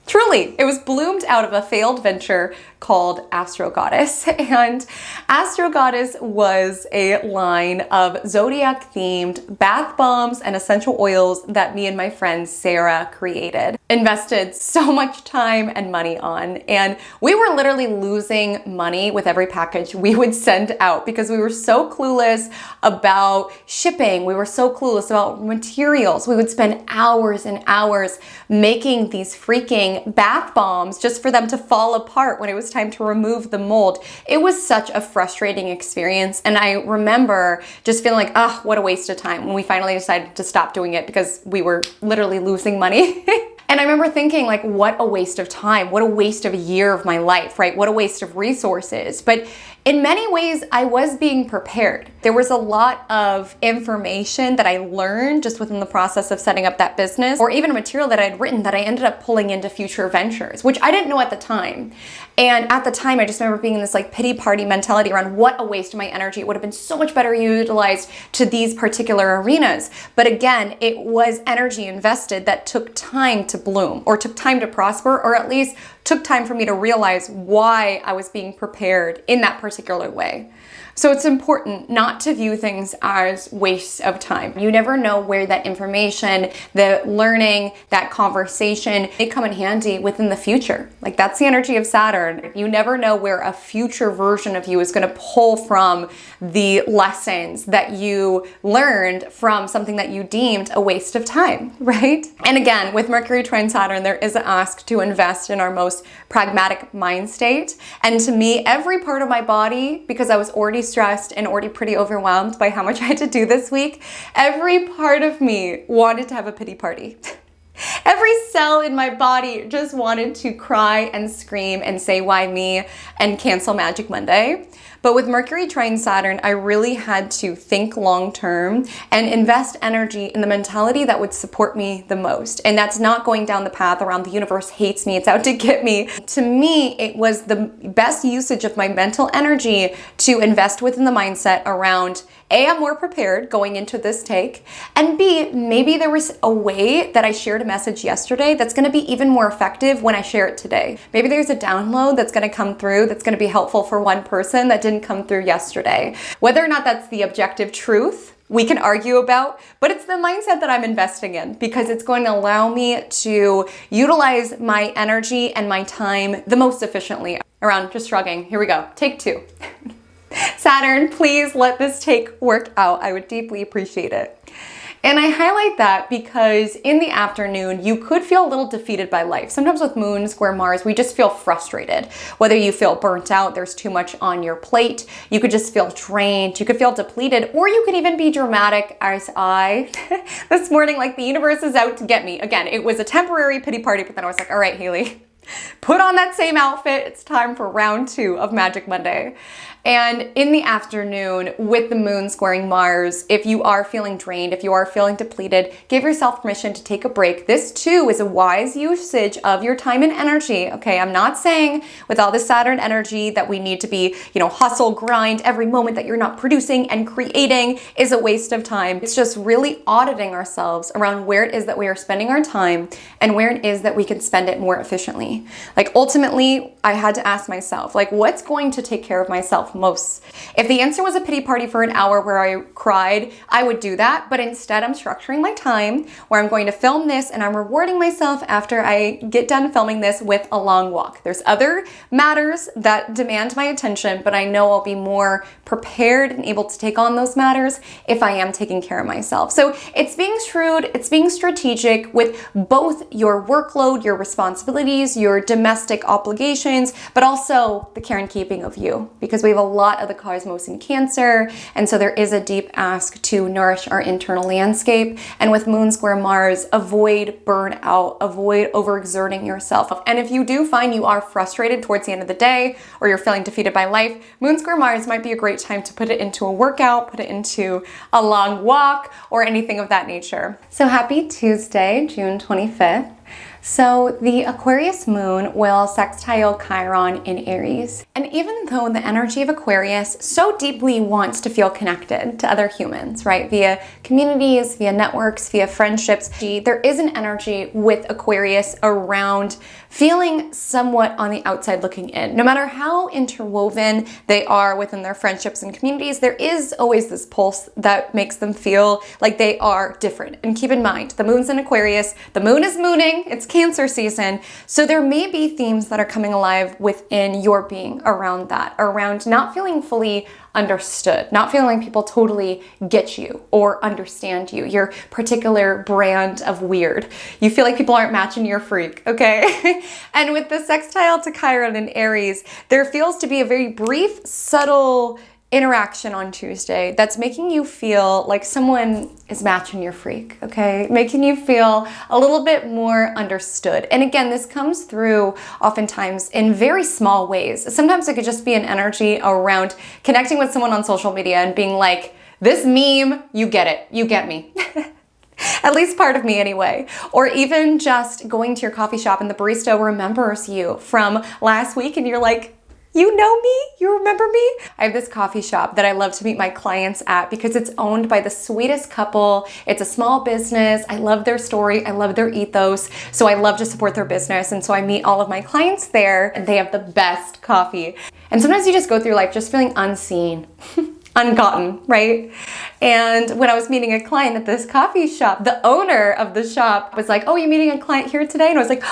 S1: Truly, it was bloomed out of a failed venture called Astro Goddess. And Astro Goddess was a line of zodiac themed bath bombs and essential oils that me and my friend Sarah created. Invested so much time and money on. And we were literally losing money with every package we would send out because we were so clueless about shipping. We were so clueless about materials. We would spend hours and hours making these freaking bath bombs just for them to fall apart when it was time to remove the mold. It was such a frustrating experience. And I remember just feeling like, what a waste of time when we finally decided to stop doing it because we were literally losing money. And I remember thinking, like, what a waste of time, what a waste of a year of my life, right? What a waste of resources. But in many ways, I was being prepared. There was a lot of information that I learned just within the process of setting up that business, or even a material that I had written that I ended up pulling into future ventures, which I didn't know at the time. And at the time, I just remember being in this like pity party mentality around what a waste of my energy. It would have been so much better utilized to these particular arenas. But again, it was energy invested that took time to bloom, or took time to prosper, or at least took time for me to realize why I was being prepared in that particular way. So it's important not to view things as wastes of time. You never know where that information, the learning, that conversation may come in handy within the future. Like, that's the energy of Saturn. You never know where a future version of you is going to pull from the lessons that you learned from something that you deemed a waste of time, right? And again, with Mercury trine Saturn, there is an ask to invest in our most pragmatic mind state. And to me, every part of my body, because I was already stressed and already pretty overwhelmed by how much I had to do this week, every part of me wanted to have a pity party. Every cell in my body just wanted to cry and scream and say, why me, and cancel Magic Monday. But with Mercury trine Saturn, I really had to think long term and invest energy in the mentality that would support me the most. And that's not going down the path around the universe hates me, it's out to get me. To me, it was the best usage of my mental energy to invest within the mindset around A, I'm more prepared going into this take, and B, maybe there was a way that I shared a message yesterday that's going to be even more effective when I share it today. Maybe there's a download that's going to come through that's going to be helpful for one person that didn't come through yesterday. Whether or not that's the objective truth, we can argue about, but it's the mindset that I'm investing in, because it's going to allow me to utilize my energy and my time the most efficiently. Around just shrugging. Here we go. Take two. Saturn, please let this take work out. I would deeply appreciate it. And I highlight that because in the afternoon, you could feel a little defeated by life. Sometimes with Moon square Mars, we just feel frustrated. Whether you feel burnt out, there's too much on your plate, you could just feel drained, you could feel depleted, or you could even be dramatic as I this morning, like the universe is out to get me. Again, it was a temporary pity party, but then I was like, all right, Haley, put on that same outfit. It's time for round 2 of Magic Monday. And in the afternoon, with the moon squaring Mars, if you are feeling drained, if you are feeling depleted, give yourself permission to take a break. This too is a wise usage of your time and energy. Okay, I'm not saying with all this Saturn energy that we need to be, hustle, grind. Every moment that you're not producing and creating is a waste of time. It's just really auditing ourselves around where it is that we are spending our time and where it is that we can spend it more efficiently. Like, ultimately, I had to ask myself, like, what's going to take care of myself most? If the answer was a pity party for an hour where I cried, I would do that. But instead, I'm structuring my time where I'm going to film this and I'm rewarding myself after I get done filming this with a long walk. There's other matters that demand my attention, but I know I'll be more prepared and able to take on those matters if I am taking care of myself. So it's being shrewd, it's being strategic with both your workload, your responsibilities, your domestic obligations, but also the care and keeping of you, because we have a lot of the cosmos in Cancer, and so there is a deep ask to nourish our internal landscape. And with Moon square Mars, avoid burnout, avoid overexerting yourself. And if you do find you are frustrated towards the end of the day, or you're feeling defeated by life, Moon square Mars might be a great time to put it into a workout, put it into a long walk, or anything of that nature. So happy Tuesday, June 25th. So the Aquarius moon will sextile Chiron in Aries. And even though the energy of Aquarius so deeply wants to feel connected to other humans, right? Via communities, via networks, via friendships, there is an energy with Aquarius around feeling somewhat on the outside looking in. No matter how interwoven they are within their friendships and communities, there is always this pulse that makes them feel like they are different. And keep in mind, the moon's in Aquarius, the moon is mooning, it's Cancer season, so there may be themes that are coming alive within your being around that, around not feeling fully understood, not feeling like people totally get you or understand you, your particular brand of weird. You feel like people aren't matching your freak, okay? And with the sextile to Chiron in Aries, there feels to be a very brief, subtle interaction on Tuesday that's making you feel like someone is matching your freak, okay? Making you feel a little bit more understood. And again, this comes through oftentimes in very small ways. Sometimes it could just be an energy around connecting with someone on social media and being like, this meme, you get it, you get me. At least part of me anyway. Or even just going to your coffee shop and the barista remembers you from last week and you're like, you know me? You remember me? I have this coffee shop that I love to meet my clients at because it's owned by the sweetest couple. It's a small business. I love their story. I love their ethos. So I love to support their business. And so I meet all of my clients there and they have the best coffee. And sometimes you just go through life just feeling unseen. Ungotten, right? And when I was meeting a client at this coffee shop, the owner of the shop was like, oh, you're meeting a client here today? And I was like,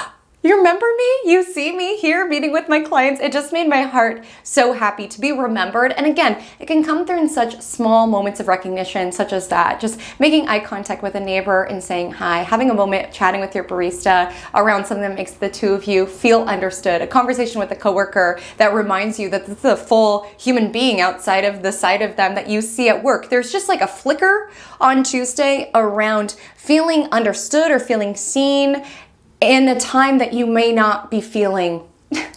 S1: you remember me? You see me here meeting with my clients? It just made my heart so happy to be remembered. And again, it can come through in such small moments of recognition, such as that. Just making eye contact with a neighbor and saying hi, having a moment chatting with your barista around something that makes the two of you feel understood, a conversation with a coworker that reminds you that this is a full human being outside of the side of them that you see at work. There's just like a flicker on Tuesday around feeling understood or feeling seen in a time that you may not be feeling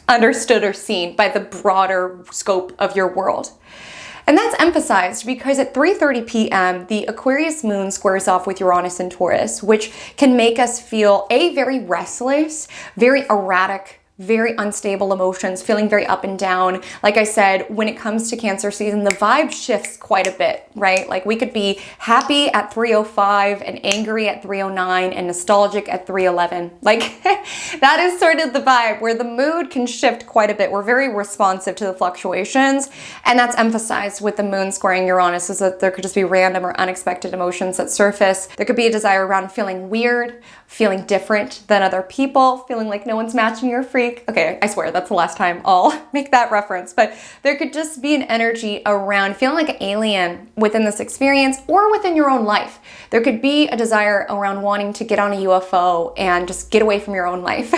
S1: understood or seen by the broader scope of your world. And that's emphasized because at 3:30 p.m., the Aquarius moon squares off with Uranus and Taurus, which can make us feel very restless, very erratic, very unstable emotions, feeling very up and down. Like I said, when it comes to Cancer season, the vibe shifts quite a bit, right? Like we could be happy at 3:05 and angry at 3:09 and nostalgic at 3:11. Like that is sort of the vibe where the mood can shift quite a bit. We're very responsive to the fluctuations, and that's emphasized with the moon squaring Uranus, is that there could just be random or unexpected emotions that surface. There could be a desire around feeling weird, feeling different than other people, feeling like no one's matching your freak. Okay, I swear that's the last time I'll make that reference, but there could just be an energy around feeling like an alien within this experience or within your own life. There could be a desire around wanting to get on a UFO and just get away from your own life.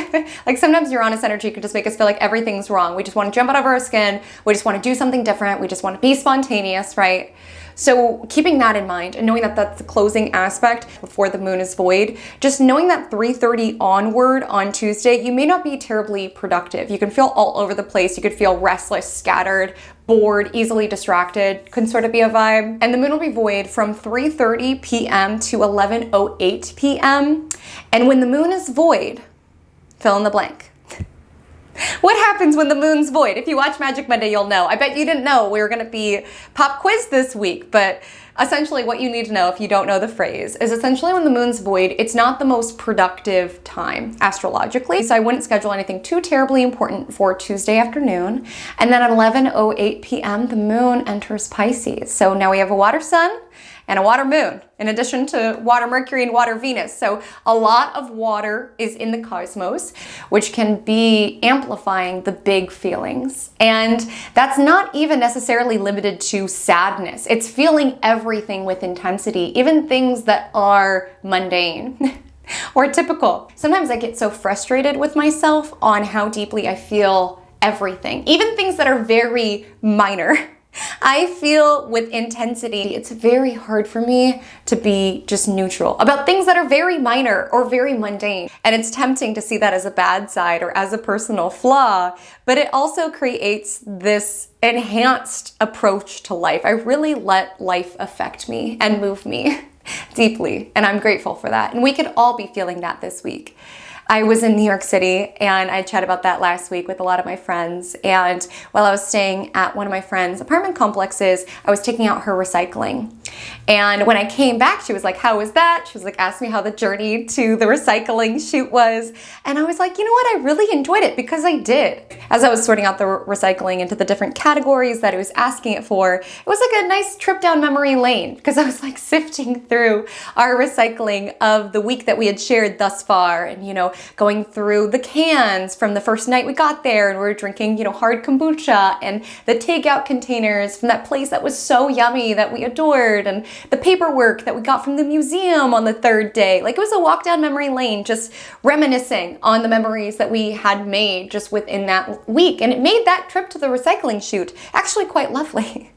S1: Like sometimes Uranus energy could just make us feel like everything's wrong. We just want to jump out of our skin. We just want to do something different. We just want to be spontaneous, right? So keeping that in mind and knowing that that's the closing aspect before the moon is void, just knowing that 3:30 onward on Tuesday, you may not be terribly productive. You can feel all over the place. You could feel restless, scattered, bored, easily distracted, can sort of be a vibe. And the moon will be void from 3:30 p.m. to 11:08 p.m. And when the moon is void, fill in the blank. What happens when the moon's void? If you watch Magic Monday, you'll know. I bet you didn't know we were going to be pop quiz this week, but essentially what you need to know if you don't know the phrase is essentially when the moon's void, it's not the most productive time astrologically. So I wouldn't schedule anything too terribly important for Tuesday afternoon. And then at 11:08 p.m., the moon enters Pisces. So now we have a water sun and a water moon, in addition to water Mercury and water Venus. So a lot of water is in the cosmos, which can be amplifying the big feelings. And that's not even necessarily limited to sadness. It's feeling everything with intensity, even things that are mundane or typical. Sometimes I get so frustrated with myself on how deeply I feel everything, even things that are very minor. I feel with intensity. It's very hard for me to be just neutral about things that are very minor or very mundane. And it's tempting to see that as a bad side or as a personal flaw, but it also creates this enhanced approach to life. I really let life affect me and move me deeply, and I'm grateful for that. And we could all be feeling that this week. I was in New York City and I chatted about that last week with a lot of my friends. And while I was staying at one of my friends' apartment complexes, I was taking out her recycling. And when I came back, she was like, how was that? She was like, asked me how the journey to the recycling shoot was. And I was like, you know what? I really enjoyed it because I did. As I was sorting out the recycling into the different categories that I was asking it for, it was like a nice trip down memory lane because I was like sifting through our recycling of the week that we had shared thus far and, going through the cans from the first night we got there and we were drinking, hard kombucha and the takeout containers from that place that was so yummy that we adored and the paperwork that we got from the museum on the third day. Like it was a walk down memory lane, just reminiscing on the memories that we had made just within that week. And it made that trip to the recycling shoot actually quite lovely.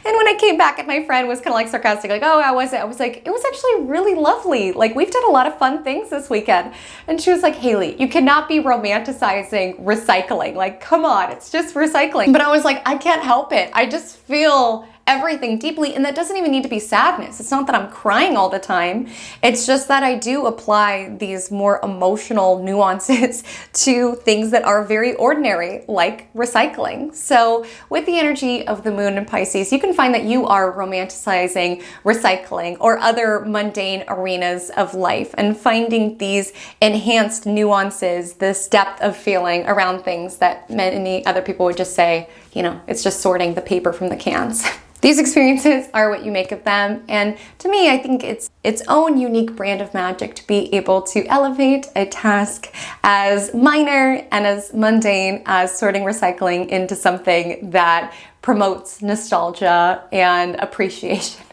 S1: And when I came back and my friend was kind of like sarcastic, like, oh, how was it? I was like, it was actually really lovely. Like, we've done a lot of fun things this weekend. And she was like, Haley, you cannot be romanticizing recycling. Like, come on, it's just recycling. But I was like, I can't help it. I just feel everything deeply, and that doesn't even need to be sadness. It's not that I'm crying all the time. It's just that I do apply these more emotional nuances to things that are very ordinary, like recycling. So with the energy of the moon in Pisces, you can find that you are romanticizing recycling or other mundane arenas of life and finding these enhanced nuances, this depth of feeling around things that many other people would just say, you know, it's just sorting the paper from the cans. These experiences are what you make of them, and to me, I think it's its own unique brand of magic to be able to elevate a task as minor and as mundane as sorting recycling into something that promotes nostalgia and appreciation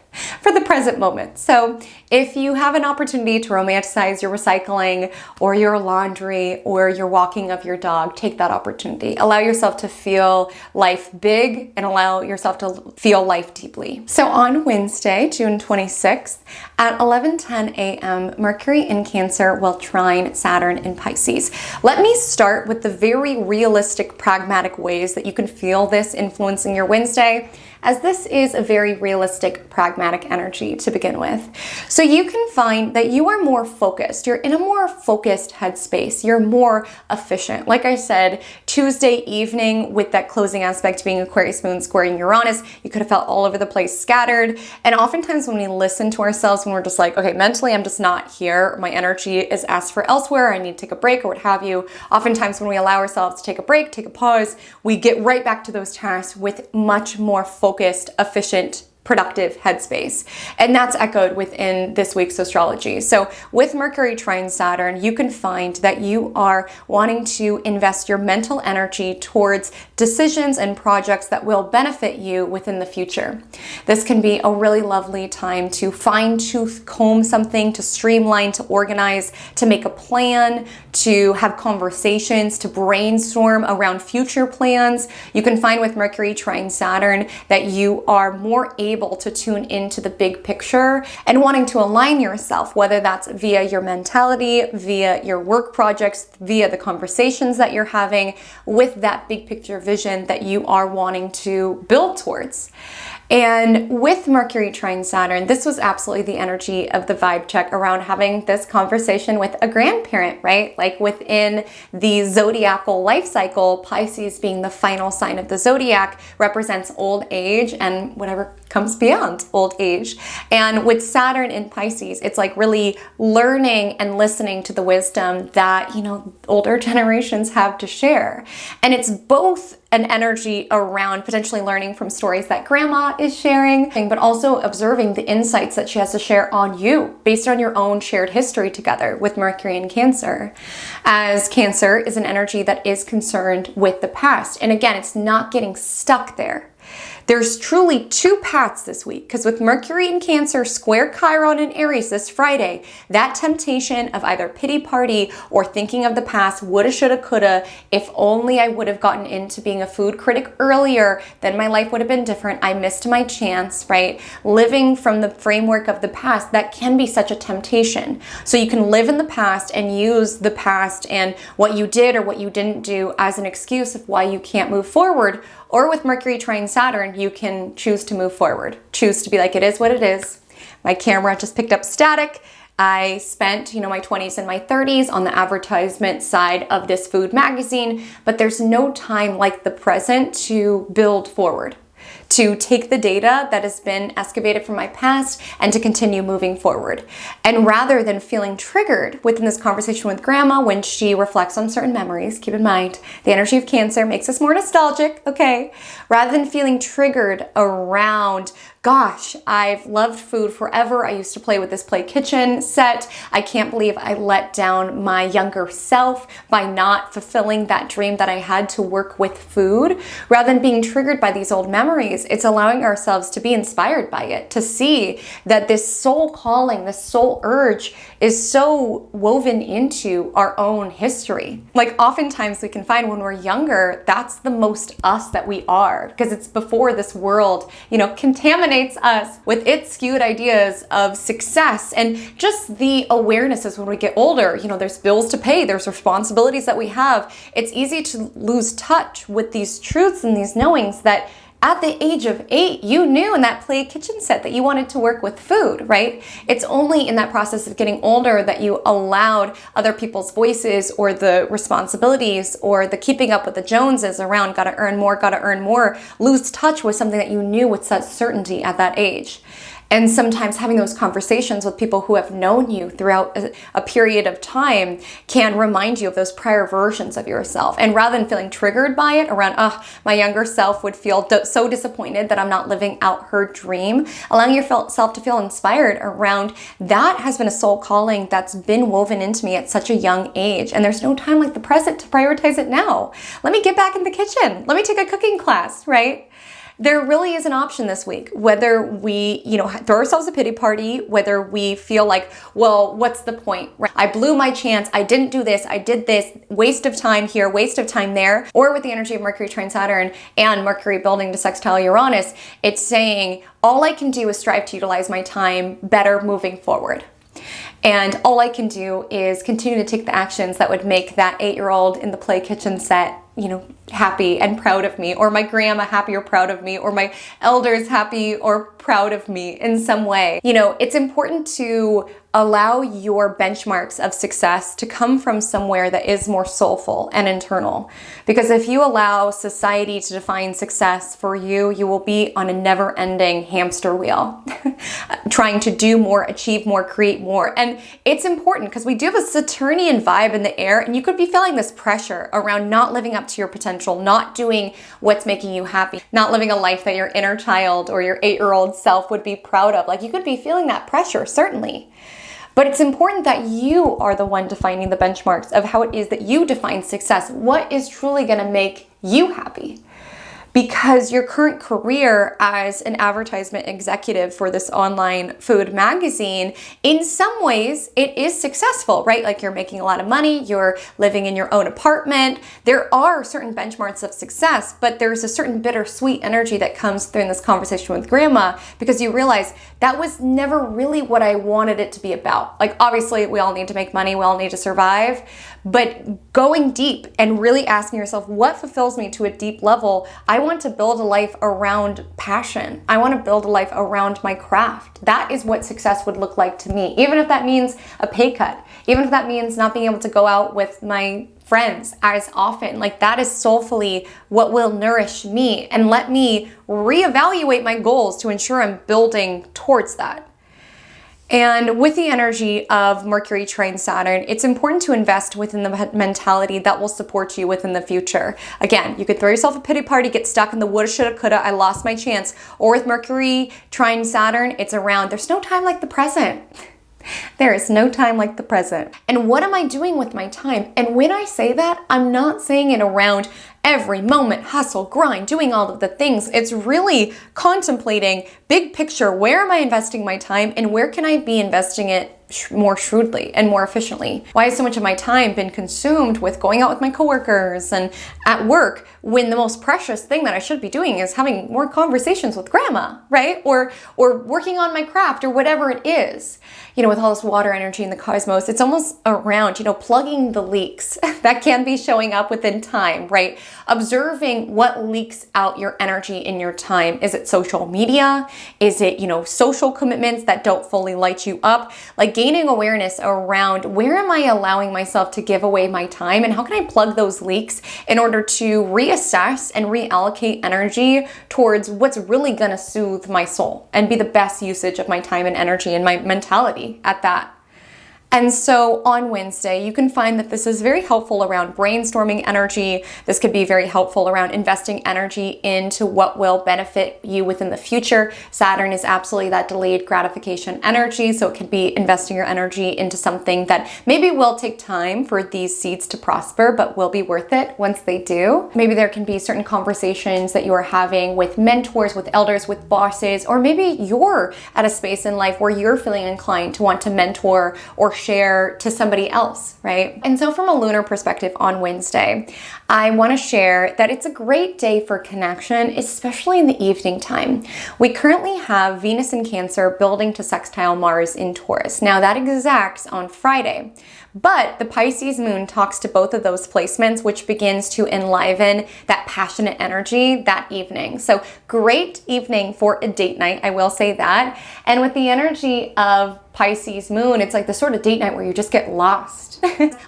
S1: for the present moment. So if you have an opportunity to romanticize your recycling or your laundry or your walking of your dog, take that opportunity. Allow yourself to feel life big and allow yourself to feel life deeply. So on Wednesday, June 26th at 11:10 a.m., Mercury in Cancer will trine Saturn in Pisces. Let me start with the very realistic, pragmatic ways that you can feel this influencing your Wednesday, as this is a very realistic, pragmatic energy to begin with. So you can find that you are more focused. You're in a more focused headspace. You're more efficient. Like I said, Tuesday evening with that closing aspect being Aquarius moon squaring Uranus, you could have felt all over the place, scattered. And oftentimes when we listen to ourselves, when we're just like, okay, mentally I'm just not here, my energy is asked for elsewhere, I need to take a break or what have you. Oftentimes when we allow ourselves to take a break, take a pause, we get right back to those tasks with much more focused, efficient, productive headspace. And that's echoed within this week's astrology. So with Mercury trine Saturn, you can find that you are wanting to invest your mental energy towards decisions and projects that will benefit you within the future. This can be a really lovely time to fine-tooth comb something, to streamline, to organize, to make a plan, to have conversations, to brainstorm around future plans. You can find with Mercury trine Saturn that you are more able to tune into the big picture and wanting to align yourself, whether that's via your mentality, via your work projects, via the conversations that you're having, with that big picture vision that you are wanting to build towards. And with Mercury trine Saturn, this was absolutely the energy of the vibe check around having this conversation with a grandparent, right? Like within the zodiacal life cycle, Pisces being the final sign of the zodiac represents old age and whatever comes beyond old age. And with Saturn in Pisces, it's like really learning and listening to the wisdom that, you know, older generations have to share. And it's both an energy around potentially learning from stories that grandma is sharing, but also observing the insights that she has to share on you based on your own shared history together with Mercury in Cancer. As Cancer is an energy that is concerned with the past. And again, it's not getting stuck there. There's truly two paths this week, because with Mercury in Cancer square Chiron in Aries this Friday, that temptation of either pity party or thinking of the past, woulda, shoulda, coulda, if only I would have gotten into being a food critic earlier, then my life would have been different. I missed my chance, right? Living from the framework of the past, that can be such a temptation. So you can live in the past and use the past and what you did or what you didn't do as an excuse of why you can't move forward. Or with Mercury trine Saturn, you can choose to move forward. Choose to be like, it is what it is. My camera just picked up static. I spent, my 20s and my 30s on the advertisement side of this food magazine, but there's no time like the present to build forward, to take the data that has been excavated from my past and to continue moving forward. And rather than feeling triggered within this conversation with grandma when she reflects on certain memories, keep in mind, the energy of Cancer makes us more nostalgic, okay? Rather than feeling triggered around gosh, I've loved food forever. I used to play with this Play Kitchen set. I can't believe I let down my younger self by not fulfilling that dream that I had to work with food. Rather than being triggered by these old memories, it's allowing ourselves to be inspired by it, to see that this soul calling, this soul urge is so woven into our own history. Like oftentimes we can find when we're younger, that's the most us that we are, because it's before this world, contaminates us with its skewed ideas of success and just the awarenesses when we get older. There's bills to pay, there's responsibilities that we have. It's easy to lose touch with these truths and these knowings that at the age of 8, you knew in that Play Kitchen set that you wanted to work with food, right? It's only in that process of getting older that you allowed other people's voices or the responsibilities or the keeping up with the Joneses around gotta earn more, lose touch with something that you knew with such certainty at that age. And sometimes having those conversations with people who have known you throughout a period of time can remind you of those prior versions of yourself. And rather than feeling triggered by it around, my younger self would feel so disappointed that I'm not living out her dream, allowing yourself to feel inspired around that has been a soul calling that's been woven into me at such a young age. And there's no time like the present to prioritize it now. Let me get back in the kitchen. Let me take a cooking class, right? There really is an option this week, whether we, throw ourselves a pity party, whether we feel like, well, what's the point? I blew my chance. I didn't do this. I did this. Waste of time here, waste of time there. Or with the energy of Mercury trine Saturn and Mercury building to sextile Uranus, it's saying all I can do is strive to utilize my time better moving forward. And all I can do is continue to take the actions that would make that 8-year-old in the Play Kitchen set, happy and proud of me, or my grandma happy or proud of me, or my elders happy or proud of me in some way. It's important to allow your benchmarks of success to come from somewhere that is more soulful and internal. Because if you allow society to define success for you, you will be on a never-ending hamster wheel, trying to do more, achieve more, create more. And it's important because we do have a Saturnian vibe in the air, and you could be feeling this pressure around not living up to your potential, not doing what's making you happy, not living a life that your inner child or your 8-year-old self would be proud of. Like, you could be feeling that pressure, certainly. But it's important that you are the one defining the benchmarks of how it is that you define success. What is truly going to make you happy? Because your current career as an advertisement executive for this online food magazine, in some ways, it is successful, right? Like, you're making a lot of money, you're living in your own apartment. There are certain benchmarks of success, but there's a certain bittersweet energy that comes through in this conversation with grandma, because you realize that was never really what I wanted it to be about. Like, obviously, we all need to make money, we all need to survive, but going deep and really asking yourself, what fulfills me to a deep level? I want to build a life around passion. I want to build a life around my craft. That is what success would look like to me, even if that means a pay cut, even if that means not being able to go out with my friends as often. Like, that is soulfully what will nourish me and let me reevaluate my goals to ensure I'm building towards that. And with the energy of Mercury trine Saturn, it's important to invest within the mentality that will support you within the future. Again, you could throw yourself a pity party, get stuck in the woulda, shoulda, coulda, I lost my chance. Or with Mercury trine Saturn, it's around, there's no time like the present. There is no time like the present. And what am I doing with my time? And when I say that, I'm not saying it around every moment, hustle, grind, doing all of the things. It's really contemplating big picture. Where am I investing my time, and where can I be investing it more shrewdly and more efficiently? Why has so much of my time been consumed with going out with my coworkers and at work, when the most precious thing that I should be doing is having more conversations with grandma, right? Or working on my craft, or whatever it is. With all this water energy in the cosmos, it's almost around, plugging the leaks that can be showing up within time, right? Observing what leaks out your energy in your time. Is it social media? Is it, social commitments that don't fully light you up? Like, gaining awareness around, where am I allowing myself to give away my time, and how can I plug those leaks in order to reassess and reallocate energy towards what's really going to soothe my soul and be the best usage of my time and energy and my mentality at that. And so on Wednesday, you can find that this is very helpful around brainstorming energy. This could be very helpful around investing energy into what will benefit you within the future. Saturn is absolutely that delayed gratification energy, so it could be investing your energy into something that maybe will take time for these seeds to prosper, but will be worth it once they do. Maybe there can be certain conversations that you are having with mentors, with elders, with bosses, or maybe you're at a space in life where you're feeling inclined to want to mentor or share to somebody else, right? And so from a lunar perspective on Wednesday, I want to share that it's a great day for connection, especially in the evening time. We currently have Venus in Cancer building to sextile Mars in Taurus. Now that exacts on Friday, but the Pisces moon talks to both of those placements, which begins to enliven that passionate energy that evening. So great evening for a date night, I will say that. And with the energy of Pisces moon, it's like the sort of date night where you just get lost.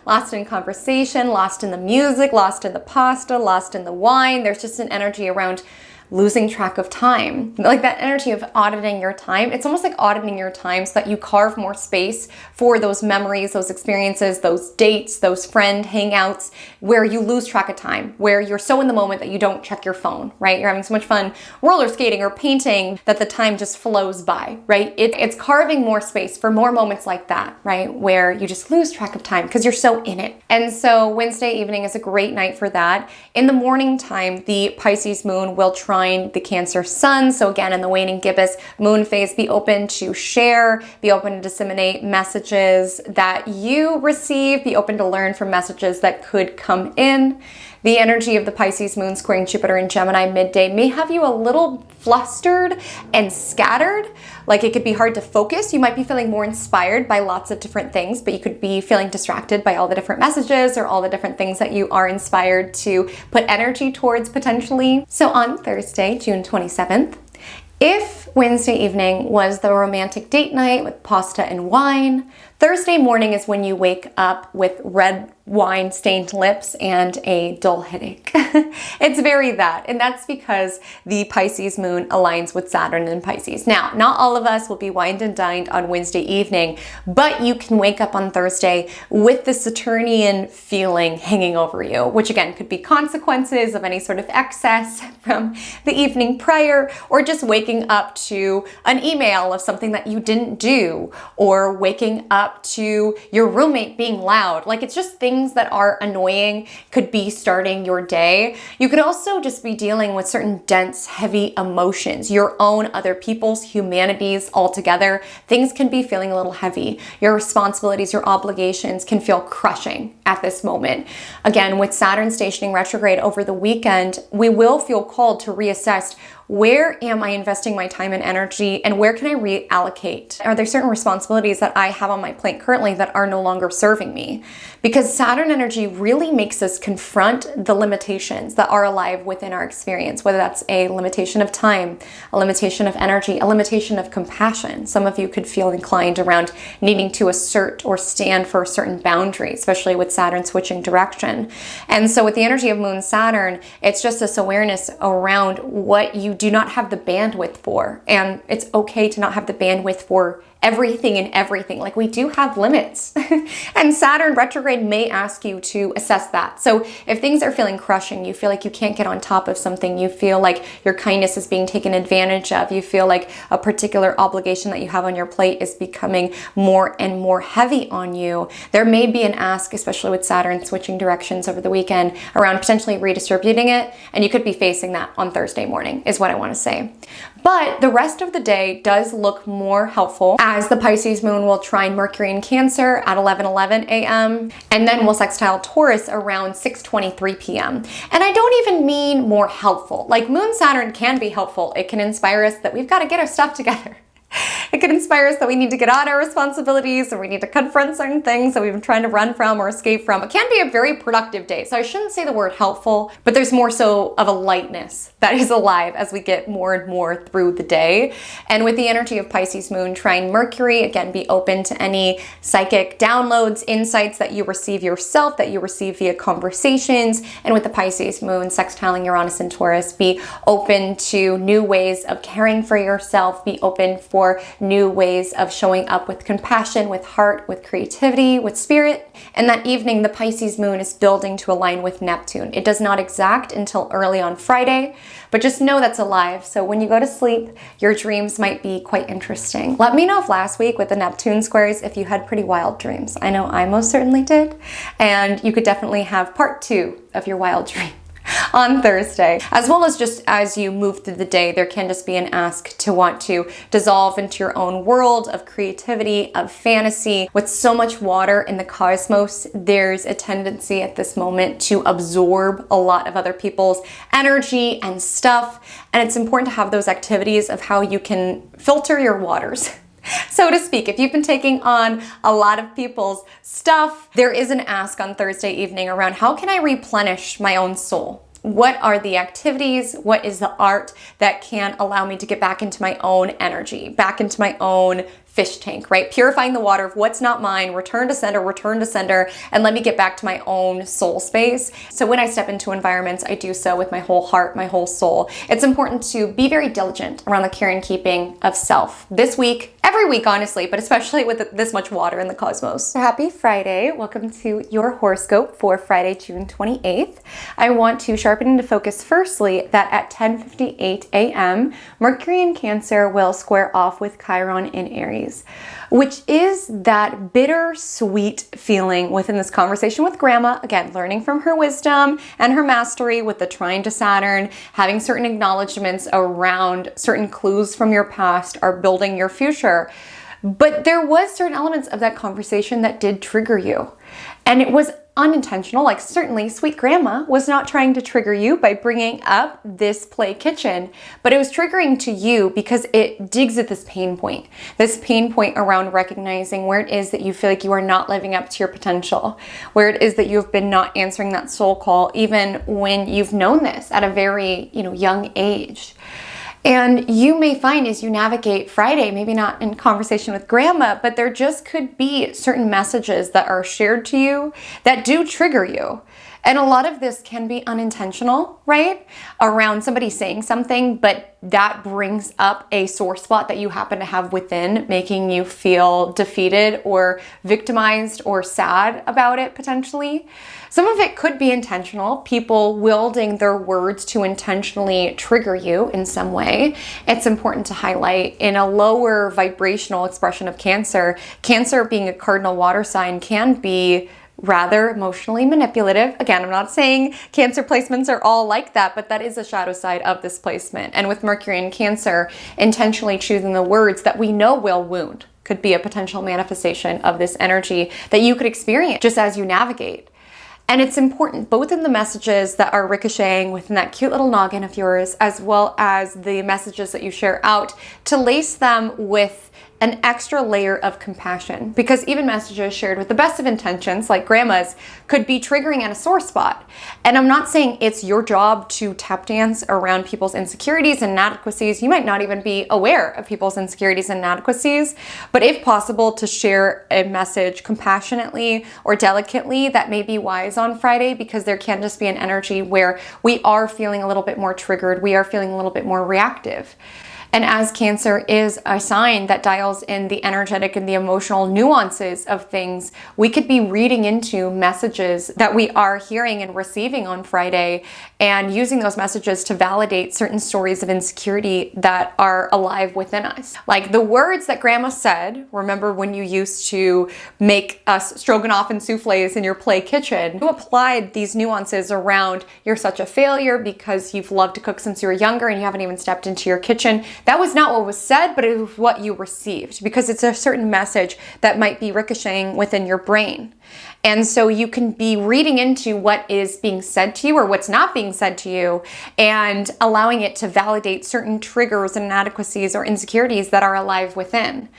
S1: Lost in conversation, lost in the music, lost in the pasta, lost in the wine. There's just an energy around losing track of time. Like that energy of auditing your time. It's almost like auditing your time so that you carve more space for those memories, those experiences, those dates, those friend hangouts where you lose track of time, where you're so in the moment that you don't check your phone, right? You're having so much fun roller skating or painting that the time just flows by, right? It's carving more space for more moments like that, right? Where you just lose track of time because you're so in it. And so Wednesday evening is a great night for that. In the morning time, the Pisces moon will trine the Cancer sun. So again, in the waning gibbous moon phase, be open to share, be open to disseminate messages that you receive, be open to learn from messages that could come in. The energy of the Pisces moon squaring Jupiter in Gemini midday may have you a little flustered and scattered. Like it could be hard to focus. You might be feeling more inspired by lots of different things, but you could be feeling distracted by all the different messages or all the different things that you are inspired to put energy towards potentially. So on Thursday, June 27th, if Wednesday evening was the romantic date night with pasta and wine, Thursday morning is when you wake up with red wine stained lips and a dull headache. It's very that. And that's because the Pisces moon aligns with Saturn in Pisces. Now, not all of us will be wined and dined on Wednesday evening, but you can wake up on Thursday with the Saturnian feeling hanging over you, which again could be consequences of any sort of excess from the evening prior, or just waking up to an email of something that you didn't do, or waking up to your roommate being loud. Like it's just things that are annoying, could be starting your day. You could also just be dealing with certain dense, heavy emotions, your own, other people's, humanity's altogether. Things can be feeling a little heavy. Your responsibilities, your obligations can feel crushing at this moment. Again, with Saturn stationing retrograde over the weekend, we will feel called to reassess, where am I investing my time and energy, and where can I reallocate? Are there certain responsibilities that I have on my plate currently that are no longer serving me? Because Saturn energy really makes us confront the limitations that are alive within our experience, whether that's a limitation of time, a limitation of energy, a limitation of compassion. Some of you could feel inclined around needing to assert or stand for a certain boundary, especially with Saturn switching direction. And so with the energy of Moon Saturn, it's just this awareness around what you do not have the bandwidth for. And it's okay to not have the bandwidth for everything and everything. Like we do have limits. And Saturn retrograde may ask you to assess that. So if things are feeling crushing, you feel like you can't get on top of something, you feel like your kindness is being taken advantage of, you feel like a particular obligation that you have on your plate is becoming more and more heavy on you, there may be an ask, especially with Saturn switching directions over the weekend, around potentially redistributing it. And you could be facing that on Thursday morning, is what I want to say. But the rest of the day does look more helpful, as the Pisces moon will trine Mercury in Cancer at 11:11 a.m. and then will sextile Taurus around 6:23 p.m. And I don't even mean more helpful. Like Moon Saturn can be helpful. It can inspire us that we've got to get our stuff together. It can inspire us that we need to get on our responsibilities, or we need to confront certain things that we've been trying to run from or escape from. It can be a very productive day. So I shouldn't say the word helpful, but there's more so of a lightness that is alive as we get more and more through the day. And with the energy of Pisces moon trine Mercury, again, be open to any psychic downloads, insights that you receive yourself, that you receive via conversations. And with the Pisces moon sextiling Uranus and Taurus, be open to new ways of caring for yourself, be open for for new ways of showing up with compassion, with heart, with creativity, with spirit. And that evening, the Pisces moon is building to align with Neptune. It does not exact until early on Friday, but just know that's alive. So when you go to sleep, your dreams might be quite interesting. Let me know if last week with the Neptune squares, if you had pretty wild dreams. I know I most certainly did. And you could definitely have part 2 of your wild dream on Thursday. As well as just as you move through the day, there can just be an ask to want to dissolve into your own world of creativity, of fantasy. With so much water in the cosmos, there's a tendency at this moment to absorb a lot of other people's energy and stuff. And it's important to have those activities of how you can filter your waters, so to speak. If you've been taking on a lot of people's stuff, there is an ask on Thursday evening around how can I replenish my own soul? What are the activities? What is the art that can allow me to get back into my own energy, back into my own fish tank, right? Purifying the water of what's not mine, return to sender, and let me get back to my own soul space. So when I step into environments, I do so with my whole heart, my whole soul. It's important to be very diligent around the care and keeping of self this week, every week, honestly, but especially with this much water in the cosmos. So happy Friday. Welcome to your horoscope for Friday, June 28th. I want to sharpen into focus firstly that at 10:58 a.m., Mercury in Cancer will square off with Chiron in Aries, which is that bittersweet feeling within this conversation with Grandma. Again, learning from her wisdom and her mastery with the trine to Saturn, having certain acknowledgements around certain clues from your past are building your future. But there was certain elements of that conversation that did trigger you. And it was unintentional. Like, certainly sweet Grandma was not trying to trigger you by bringing up this play kitchen, but it was triggering to you because it digs at this pain point around recognizing where it is that you feel like you are not living up to your potential, where it is that you've been not answering that soul call, even when you've known this at a very, young age. And you may find as you navigate Friday, maybe not in conversation with Grandma, but there just could be certain messages that are shared to you that do trigger you. And a lot of this can be unintentional, right? Around somebody saying something, but that brings up a sore spot that you happen to have within, making you feel defeated or victimized or sad about it potentially. Some of it could be intentional, people wielding their words to intentionally trigger you in some way. It's important to highlight in a lower vibrational expression of Cancer, Cancer being a cardinal water sign can be rather emotionally manipulative. Again, I'm not saying Cancer placements are all like that, but that is a shadow side of this placement. And with Mercury in Cancer, intentionally choosing the words that we know will wound could be a potential manifestation of this energy that you could experience just as you navigate. And it's important both in the messages that are ricocheting within that cute little noggin of yours, as well as the messages that you share out, to lace them with an extra layer of compassion, because even messages shared with the best of intentions, like Grandma's, could be triggering at a sore spot. And I'm not saying it's your job to tap dance around people's insecurities and inadequacies. You might not even be aware of people's insecurities and inadequacies, but if possible, to share a message compassionately or delicately that may be wise on Friday, because there can just be an energy where we are feeling a little bit more triggered, we are feeling a little bit more reactive. And as Cancer is a sign that dials in the energetic and the emotional nuances of things, we could be reading into messages that we are hearing and receiving on Friday and using those messages to validate certain stories of insecurity that are alive within us. Like the words that Grandma said, remember when you used to make us stroganoff and souffles in your play kitchen, you applied these nuances around you're such a failure because you've loved to cook since you were younger and you haven't even stepped into your kitchen. That was not what was said, but it was what you received, because it's a certain message that might be ricocheting within your brain. And so you can be reading into what is being said to you or what's not being said to you and allowing it to validate certain triggers and inadequacies or insecurities that are alive within.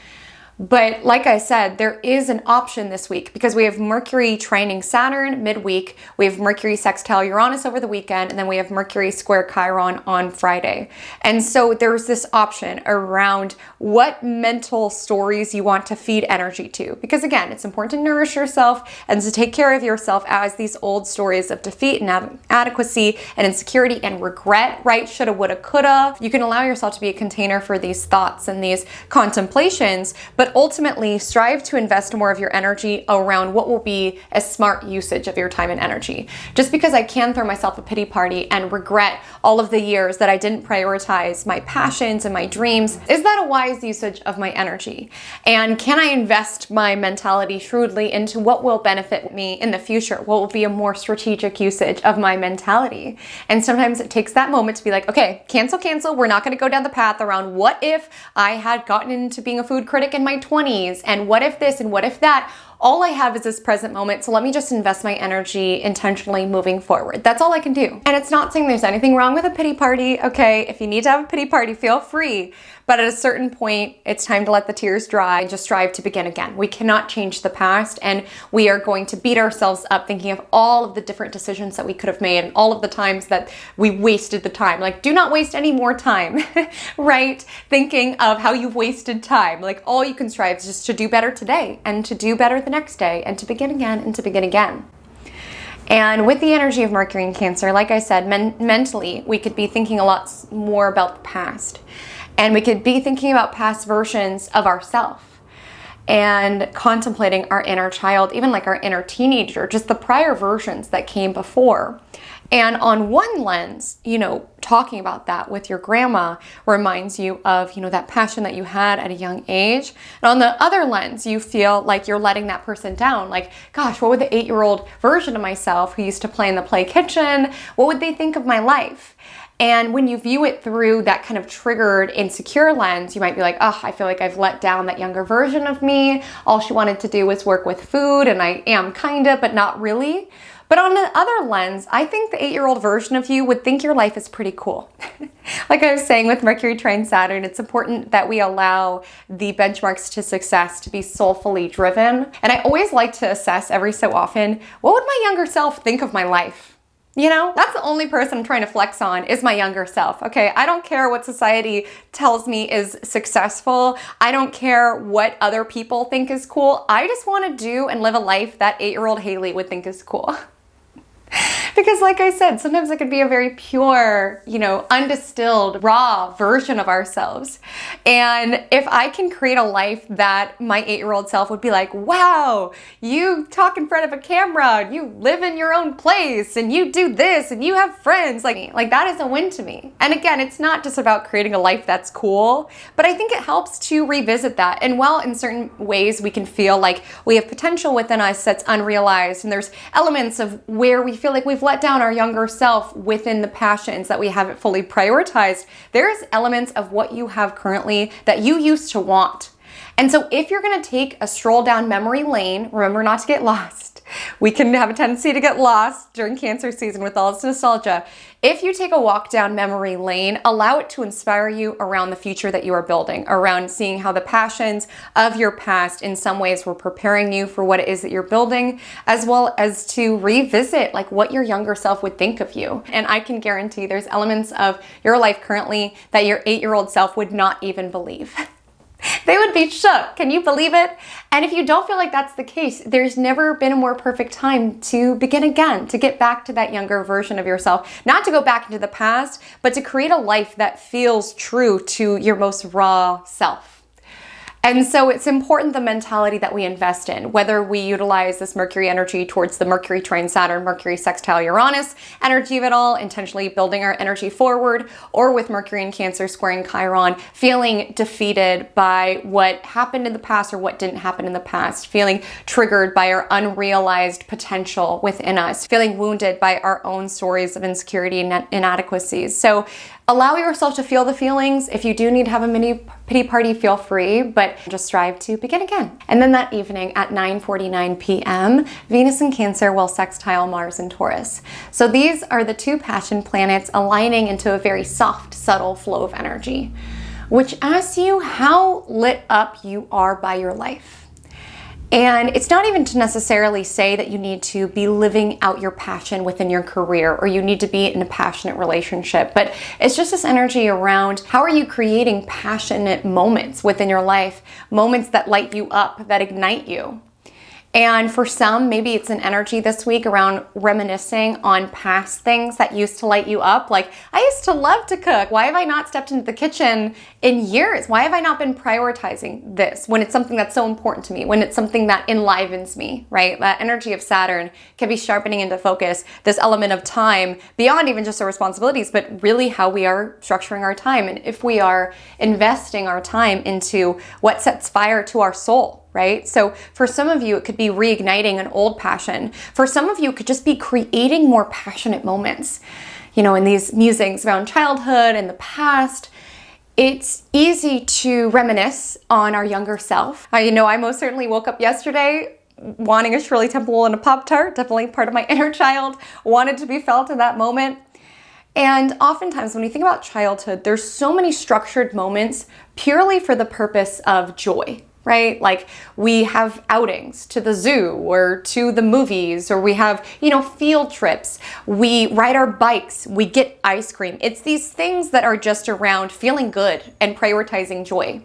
S1: But like I said, there is an option this week because we have Mercury trining Saturn midweek, we have Mercury sextile Uranus over the weekend, and then we have Mercury square Chiron on Friday. And so there's this option around what mental stories you want to feed energy to. Because again, it's important to nourish yourself and to take care of yourself as these old stories of defeat and inadequacy and insecurity and regret, right? Shoulda, woulda, coulda. You can allow yourself to be a container for these thoughts and these contemplations, but ultimately strive to invest more of your energy around what will be a smart usage of your time and energy. Just because I can throw myself a pity party and regret all of the years that I didn't prioritize my passions and my dreams, is that a wise usage of my energy? And can I invest my mentality shrewdly into what will benefit me in the future? What will be a more strategic usage of my mentality? And sometimes it takes that moment to be like, okay, cancel. We're not going to go down the path around what if I had gotten into being a food critic in my 20s, and what if this and what if that. All I have is this present moment, so let me just invest my energy intentionally moving forward. That's all I can do. And it's not saying there's anything wrong with a pity party, okay? If you need to have a pity party, feel free. But at a certain point, it's time to let the tears dry and just strive to begin again. We cannot change the past, and we are going to beat ourselves up thinking of all of the different decisions that we could have made and all of the times that we wasted the time. Like, do not waste any more time, right? Thinking of how you've wasted time. Like, all you can strive is just to do better today and to do better the next day and to begin again and to begin again. And with the energy of Mercury in Cancer, like I said, mentally, we could be thinking a lot more about the past. And we could be thinking about past versions of ourselves and contemplating our inner child, even like our inner teenager, just the prior versions that came before. And on one lens, talking about that with your grandma reminds you of, that passion that you had at a young age. And on the other lens, you feel like you're letting that person down. Like, gosh, what would the 8-year-old version of myself who used to play in the play kitchen, what would they think of my life? And when you view it through that kind of triggered, insecure lens, you might be like, oh, I feel like I've let down that younger version of me. All she wanted to do was work with food, and I am kinda, but not really. But on the other lens, I think the 8-year-old version of you would think your life is pretty cool. Like I was saying with Mercury trine Saturn, it's important that we allow the benchmarks to success to be soulfully driven. And I always like to assess every so often, what would my younger self think of my life? That's the only person I'm trying to flex on is my younger self, okay? I don't care what society tells me is successful. I don't care what other people think is cool. I just want to do and live a life that 8-year-old Haley would think is cool. Because like I said, sometimes it could be a very pure, undistilled, raw version of ourselves. And if I can create a life that my 8-year-old self would be like, wow, you talk in front of a camera, you live in your own place, and you do this, and you have friends, like that is a win to me. And again, it's not just about creating a life that's cool, but I think it helps to revisit that. And while in certain ways we can feel like we have potential within us that's unrealized, and there's elements of where we feel like we've let down our younger self within the passions that we haven't fully prioritized, there's elements of what you have currently that you used to want. And so if you're going to take a stroll down memory lane, remember not to get lost. We can have a tendency to get lost during Cancer season with all its nostalgia. If you take a walk down memory lane, allow it to inspire you around the future that you are building, around seeing how the passions of your past in some ways were preparing you for what it is that you're building, as well as to revisit like what your younger self would think of you. And I can guarantee there's elements of your life currently that your 8-year-old self would not even believe. They would be shook. Can you believe it? And if you don't feel like that's the case, there's never been a more perfect time to begin again, to get back to that younger version of yourself, not to go back into the past, but to create a life that feels true to your most raw self. And so it's important the mentality that we invest in, whether we utilize this Mercury energy towards the Mercury trine Saturn, Mercury sextile Uranus energy of it all, intentionally building our energy forward, or with Mercury in Cancer squaring Chiron, feeling defeated by what happened in the past or what didn't happen in the past, feeling triggered by our unrealized potential within us, feeling wounded by our own stories of insecurity and inadequacies. So allow yourself to feel the feelings. If you do need to have a mini pity party, feel free, but just strive to begin again. And then that evening at 9:49 p.m., Venus in Cancer will sextile Mars in Taurus. So these are the two passion planets aligning into a very soft, subtle flow of energy. which asks you how lit up you are by your life. And it's not even to necessarily say that you need to be living out your passion within your career or you need to be in a passionate relationship, but it's just this energy around how are you creating passionate moments within your life, moments that light you up, that ignite you. And for some, maybe it's an energy this week around reminiscing on past things that used to light you up. Like, I used to love to cook. Why have I not stepped into the kitchen in years? Why have I not been prioritizing this when it's something that's so important to me, when it's something that enlivens me, right? That energy of Saturn can be sharpening into focus this element of time beyond even just our responsibilities, but really how we are structuring our time. And if we are investing our time into what sets fire to our soul, right? So for some of you, it could be reigniting an old passion. For some of you, it could just be creating more passionate moments. You know, in these musings around childhood and the past, it's easy to reminisce on our younger self. I most certainly woke up yesterday wanting a Shirley Temple and a Pop-Tart, definitely part of my inner child, wanted to be felt in that moment. And oftentimes when we think about childhood, there's so many structured moments purely for the purpose of joy. Right? Like we have outings to the zoo or to the movies, or we have, field trips. We ride our bikes. We get ice cream. It's these things that are just around feeling good and prioritizing joy.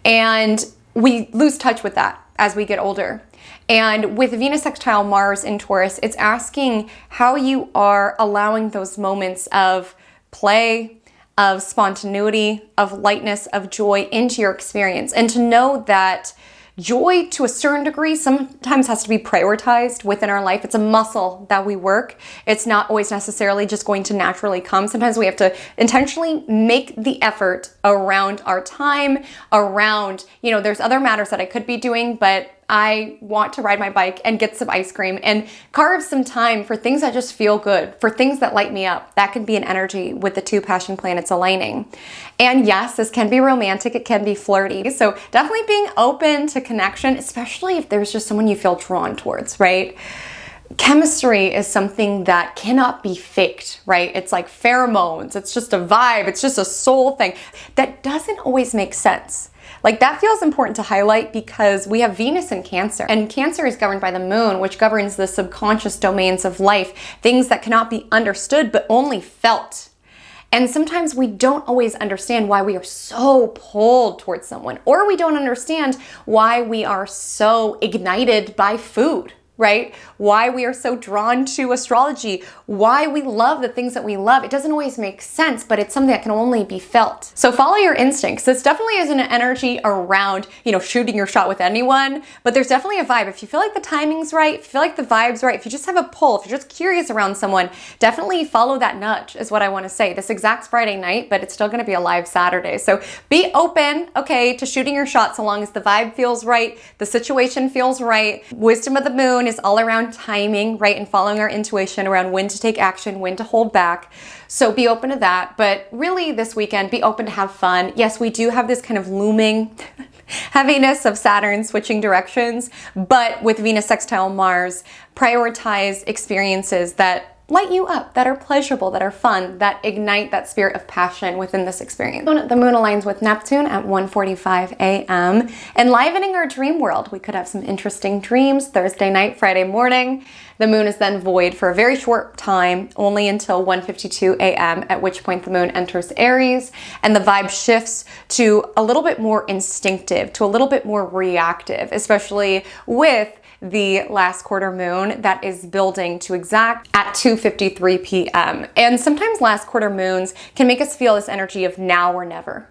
S1: And we lose touch with that as we get older. And with Venus sextile Mars in Taurus, it's asking how you are allowing those moments of play, of spontaneity, of lightness, of joy into your experience. And to know that joy, to a certain degree, sometimes has to be prioritized within our life. It's a muscle that we work. It's not always necessarily just going to naturally come. Sometimes we have to intentionally make the effort around our time, around, there's other matters that I could be doing, but I want to ride my bike and get some ice cream and carve some time for things that just feel good, for things that light me up. That can be an energy with the two passion planets aligning. And yes, this can be romantic, it can be flirty. So definitely being open to connection, especially if there's just someone you feel drawn towards, right? Chemistry is something that cannot be faked, right? It's like pheromones. It's just a vibe. It's just a soul thing that doesn't always make sense. Like that feels important to highlight because we have Venus in Cancer, and Cancer is governed by the moon, which governs the subconscious domains of life, things that cannot be understood but only felt. And sometimes we don't always understand why we are so pulled towards someone, or we don't understand why we are so ignited by food, right? Why we are so drawn to astrology, why we love the things that we love. It doesn't always make sense, but it's something that can only be felt. So follow your instincts. This definitely isn't an energy around, shooting your shot with anyone, but there's definitely a vibe. If you feel like the timing's right, if you feel like the vibe's right, if you just have a pull, if you're just curious around someone, definitely follow that nudge is what I want to say. This exact Friday night, but it's still going to be a live Saturday. So be open, to shooting your shot so long as the vibe feels right, the situation feels right. Wisdom of the moon is all around timing, right? And following our intuition around when to take action, when to hold back. So be open to that. But really this weekend, be open to have fun. Yes, we do have this kind of looming heaviness of Saturn switching directions, but with Venus sextile Mars, prioritize experiences that light you up, that are pleasurable, that are fun, that ignite that spirit of passion within this experience. The moon aligns with Neptune at 1:45 a.m., enlivening our dream world. We could have some interesting dreams Thursday night, Friday morning. The moon is then void for a very short time, only until 1:52 a.m., at which point the moon enters Aries, and the vibe shifts to a little bit more instinctive, to a little bit more reactive, especially with the last quarter moon that is building to exact at 2:53 p.m. And sometimes last quarter moons can make us feel this energy of now or never.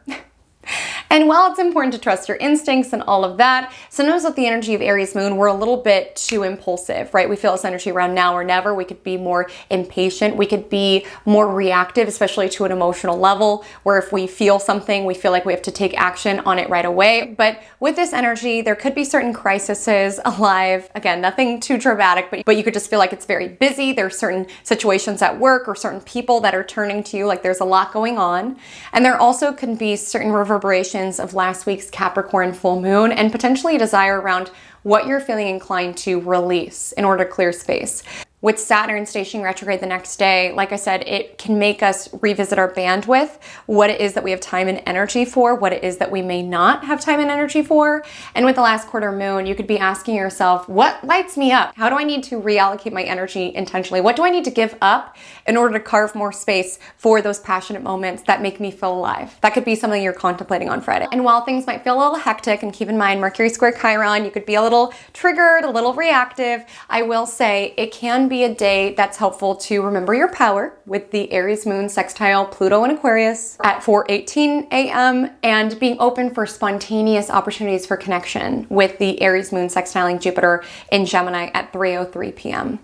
S1: And while it's important to trust your instincts and all of that, sometimes with the energy of Aries moon, we're a little bit too impulsive, right? We feel this energy around now or never. We could be more impatient. We could be more reactive, especially to an emotional level, where if we feel something, we feel like we have to take action on it right away. But with this energy, there could be certain crises alive. Again, nothing too dramatic, but you could just feel like it's very busy. There's certain situations at work or certain people that are turning to you, like there's a lot going on. And there also can be certain reverberations of last week's Capricorn full moon and potentially a desire around what you're feeling inclined to release in order to clear space. With Saturn stationing retrograde the next day, like I said, it can make us revisit our bandwidth, what it is that we have time and energy for, what it is that we may not have time and energy for. And with the last quarter moon, you could be asking yourself, what lights me up? How do I need to reallocate my energy intentionally? What do I need to give up in order to carve more space for those passionate moments that make me feel alive? That could be something you're contemplating on Friday. And while things might feel a little hectic, and keep in mind Mercury square Chiron, you could be a little triggered, a little reactive, I will say it can be a day that's helpful to remember your power with the Aries moon sextile Pluto in Aquarius at 4:18 a.m. and being open for spontaneous opportunities for connection with the Aries moon sextiling Jupiter in Gemini at 3:03 p.m.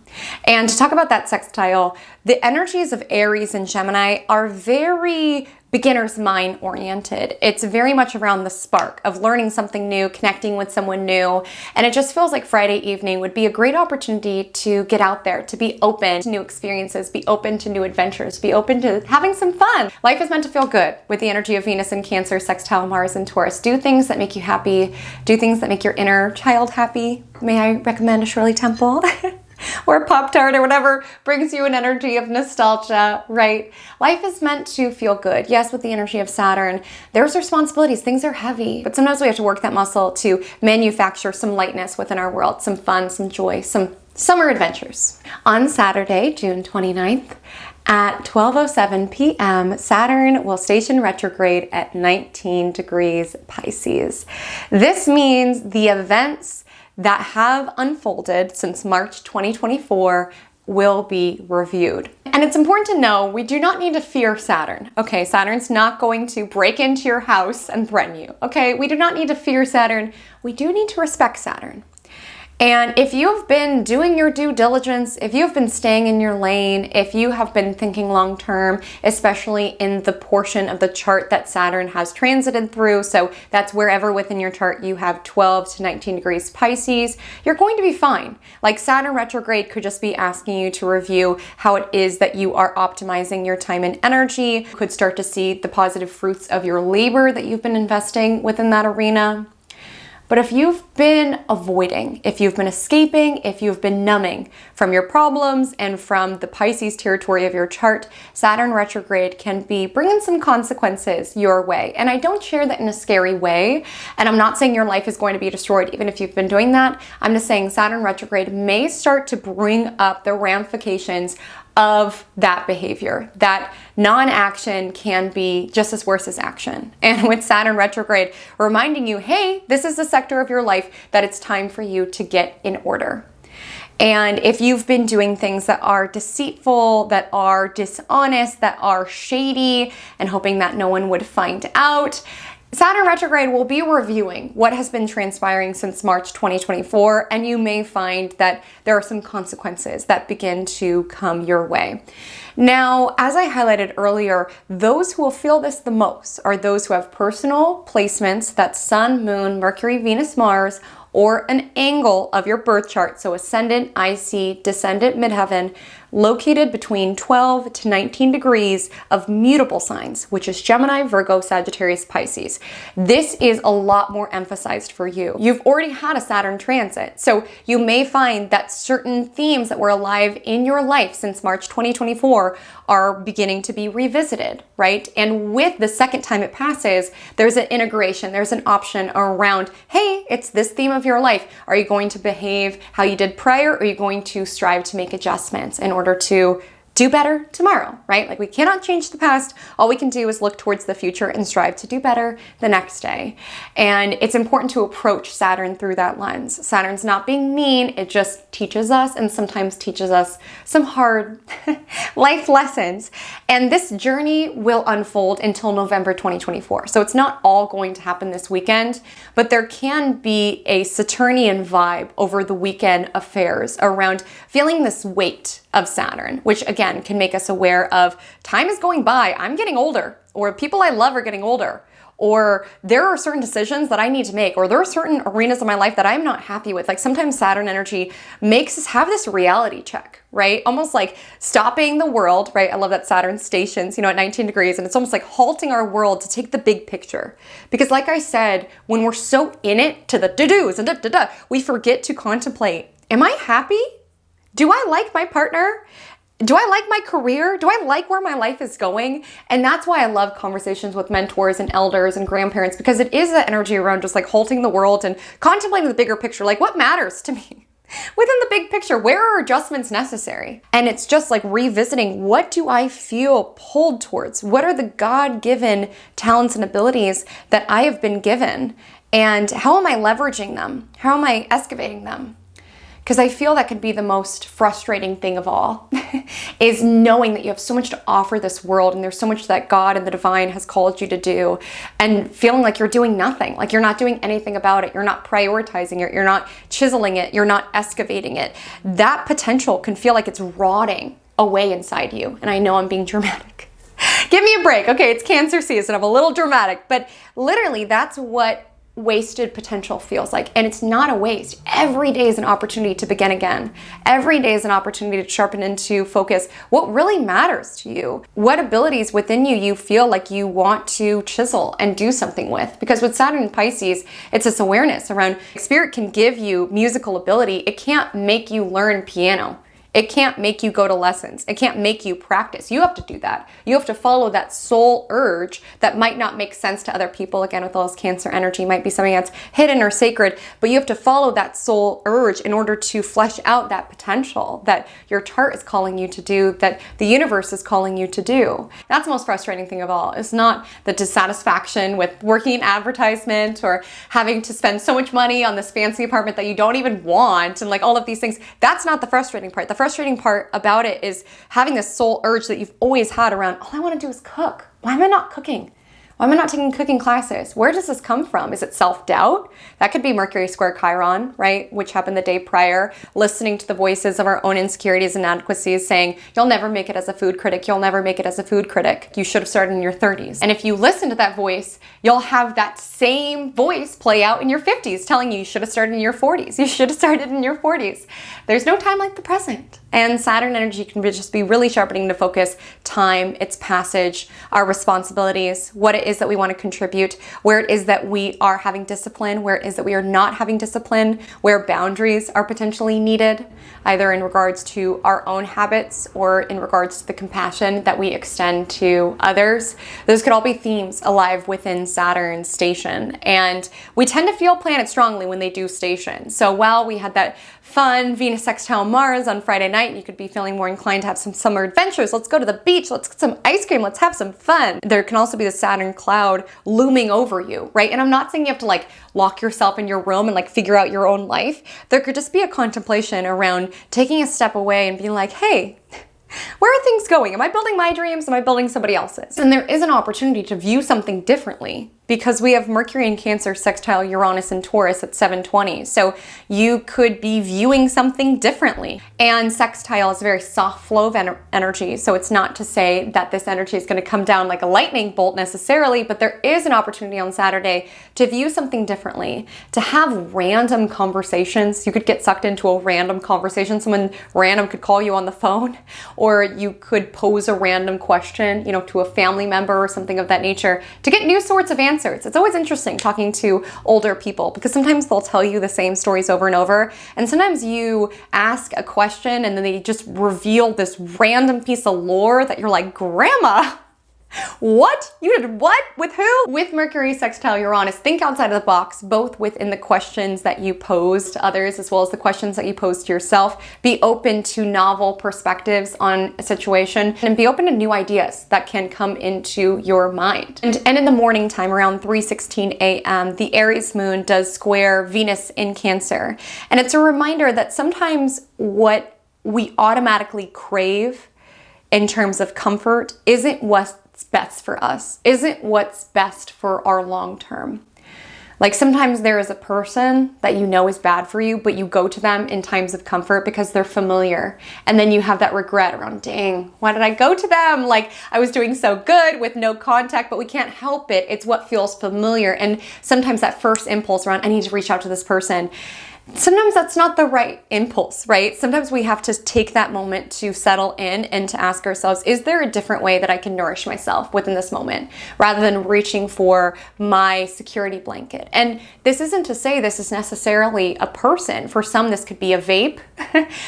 S1: And to talk about that sextile, the energies of Aries and Gemini are very beginner's mind oriented. It's very much around the spark of learning something new, connecting with someone new. And it just feels like Friday evening would be a great opportunity to get out there, to be open to new experiences, be open to new adventures, be open to having some fun. Life is meant to feel good with the energy of Venus in Cancer, sextile Mars and Taurus. Do things that make you happy. Do things that make your inner child happy. May I recommend a Shirley Temple? Or a Pop-Tart or whatever brings you an energy of nostalgia, right? Life is meant to feel good. Yes, with the energy of Saturn, there's responsibilities, things are heavy, but sometimes we have to work that muscle to manufacture some lightness within our world, some fun, some joy, some summer adventures. On Saturday, June 29th, at 12:07 p.m., Saturn will station retrograde at 19 degrees Pisces. This means the events that have unfolded since March 2024 will be reviewed. And it's important to know we do not need to fear Saturn. Okay, Saturn's not going to break into your house and threaten you. Okay, we do not need to fear Saturn. We do need to respect Saturn. And if you've been doing your due diligence, if you've been staying in your lane, if you have been thinking long term, especially in the portion of the chart that Saturn has transited through, so that's wherever within your chart you have 12 to 19 degrees Pisces, you're going to be fine. Like Saturn retrograde could just be asking you to review how it is that you are optimizing your time and energy. You could start to see the positive fruits of your labor that you've been investing within that arena. But if you've been avoiding, if you've been escaping, if you've been numbing from your problems and from the Pisces territory of your chart, Saturn retrograde can be bringing some consequences your way. And I don't share that in a scary way. And I'm not saying your life is going to be destroyed even if you've been doing that. I'm just saying Saturn retrograde may start to bring up the ramifications of that behavior. That non-action can be just as worse as action. And with Saturn retrograde reminding you, hey, this is the sector of your life that it's time for you to get in order. And if you've been doing things that are deceitful, that are dishonest, that are shady, and hoping that no one would find out, Saturn retrograde will be reviewing what has been transpiring since March 2024, and you may find that there are some consequences that begin to come your way. Now, as I highlighted earlier, those who will feel this the most are those who have personal placements, that's Sun, Moon, Mercury, Venus, Mars, or an angle of your birth chart, so ascendant, IC, descendant, midheaven, located between 12 to 19 degrees of mutable signs, which is Gemini, Virgo, Sagittarius, Pisces. This is a lot more emphasized for you. You've already had a Saturn transit, so you may find that certain themes that were alive in your life since March 2024 are beginning to be revisited, right? And with the second time it passes, there's an integration, there's an option around, hey, it's this theme of your life. Are you going to behave how you did prior, or are you going to strive to make adjustments in order to do better tomorrow, right? Like we cannot change the past. All we can do is look towards the future and strive to do better the next day. And it's important to approach Saturn through that lens. Saturn's not being mean. It just teaches us, and sometimes teaches us some hard life lessons. And this journey will unfold until November 2024. So it's not all going to happen this weekend, but there can be a Saturnian vibe over the weekend affairs around feeling this weight of Saturn, which again can make us aware of time is going by, I'm getting older, or people I love are getting older, or there are certain decisions that I need to make, or there are certain arenas of my life that I'm not happy with. Like sometimes Saturn energy makes us have this reality check, right? Almost like stopping the world, right? I love that Saturn stations, at 19 degrees, and it's almost like halting our world to take the big picture. Because like I said, when we're so in it to the to-dos and da-da-da, we forget to contemplate, am I happy? Do I like my partner? Do I like my career? Do I like where my life is going? And that's why I love conversations with mentors and elders and grandparents, because it is that energy around just like halting the world and contemplating the bigger picture. Like, what matters to me? Within the big picture, where are adjustments necessary? And it's just like revisiting, what do I feel pulled towards? What are the God-given talents and abilities that I have been given? And how am I leveraging them? How am I excavating them? Because I feel that could be the most frustrating thing of all, is knowing that you have so much to offer this world and there's so much that God and the divine has called you to do, and feeling like you're doing nothing, like you're not doing anything about it, you're not prioritizing it, you're not chiseling it, you're not excavating it. That potential can feel like it's rotting away inside you. And I know I'm being dramatic. Give me a break. Okay, it's Cancer season. I'm a little dramatic, but literally that's what wasted potential feels like. And it's not a waste. Every day is an opportunity to begin again. Every day is an opportunity to sharpen into focus what really matters to you. What abilities within you feel like you want to chisel and do something with. Because with Saturn in Pisces, it's this awareness around spirit can give you musical ability. It can't make you learn piano. It can't make you go to lessons. It can't make you practice. You have to do that. You have to follow that soul urge that might not make sense to other people. Again, with all this Cancer energy, might be something that's hidden or sacred, but you have to follow that soul urge in order to flesh out that potential that your chart is calling you to do, that the universe is calling you to do. That's the most frustrating thing of all. It's not the dissatisfaction with working in advertisement or having to spend so much money on this fancy apartment that you don't even want, and like all of these things. That's not the frustrating part. The frustrating part about it is having this soul urge that you've always had around, all I want to do is cook. Why am I not cooking? Why am I not taking cooking classes? Where does this come from? Is it self-doubt? That could be Mercury square Chiron, right? Which happened the day prior, listening to the voices of our own insecurities and inadequacies saying, you'll never make it as a food critic. You'll never make it as a food critic. You should have started in your 30s. And if you listen to that voice, you'll have that same voice play out in your 50s, telling you should have started in your 40s. You should have started in your 40s. There's no time like the present. And Saturn energy can just be really sharpening to focus time, its passage, our responsibilities, what it is that we want to contribute, where it is that we are having discipline, where it is that we are not having discipline, where boundaries are potentially needed, either in regards to our own habits or in regards to the compassion that we extend to others. Those could all be themes alive within Saturn's station. And we tend to feel planets strongly when they do station. So while we had that fun Venus sextile Mars on Friday night, you could be feeling more inclined to have some summer adventures. Let's go to the beach. Let's get some ice cream. Let's have some fun. There can also be the Saturn cloud looming over you, right? And I'm not saying you have to like lock yourself in your room and like figure out your own life. There could just be a contemplation around taking a step away and being like, hey, where are things going? Am I building my dreams? Am I building somebody else's? And there is an opportunity to view something differently, because we have Mercury in Cancer sextile Uranus and Taurus at 720. So you could be viewing something differently. And sextile is a very soft flow of energy. So it's not to say that this energy is going to come down like a lightning bolt necessarily, but there is an opportunity on Saturday to view something differently, to have random conversations. You could get sucked into a random conversation. Someone random could call you on the phone, or you could pose a random question, to a family member or something of that nature, to get new sorts of answers. It's always interesting talking to older people, because sometimes they'll tell you the same stories over and over. And sometimes you ask a question and then they just reveal this random piece of lore that you're like, Grandma, what? You did what? With who? With Mercury sextile Uranus, think outside of the box, both within the questions that you pose to others as well as the questions that you pose to yourself. Be open to novel perspectives on a situation, and be open to new ideas that can come into your mind. And in the morning time, around 3:16 a.m., the Aries moon does square Venus in Cancer. And it's a reminder that sometimes what we automatically crave in terms of comfort isn't what's best for us, isn't what's best for our long term. Like sometimes there is a person that you know is bad for you, but you go to them in times of comfort because they're familiar. And then you have that regret around, dang, why did I go to them? Like I was doing so good with no contact, but we can't help it. It's what feels familiar. And sometimes that first impulse around, I need to reach out to this person. Sometimes that's not the right impulse, right? Sometimes we have to take that moment to settle in and to ask ourselves, is there a different way that I can nourish myself within this moment rather than reaching for my security blanket? And this isn't to say this is necessarily a person. For some, this could be a vape.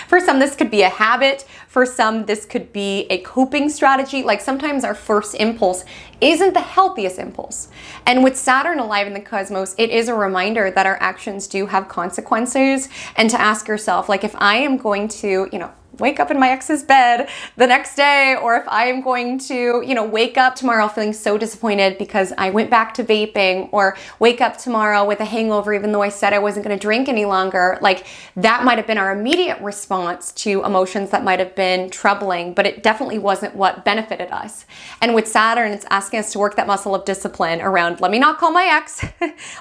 S1: For some, this could be a habit. For some, this could be a coping strategy. Like sometimes our first impulse isn't the healthiest impulse. And with Saturn alive in the cosmos, it is a reminder that our actions do have consequences, and to ask yourself, like if I am going to, wake up in my ex's bed the next day, or if I am going to, wake up tomorrow feeling so disappointed because I went back to vaping, or wake up tomorrow with a hangover even though I said I wasn't going to drink any longer, like that might have been our immediate response to emotions that might have been troubling, but it definitely wasn't what benefited us. And with Saturn, it's asking us to work that muscle of discipline around, let me not call my ex,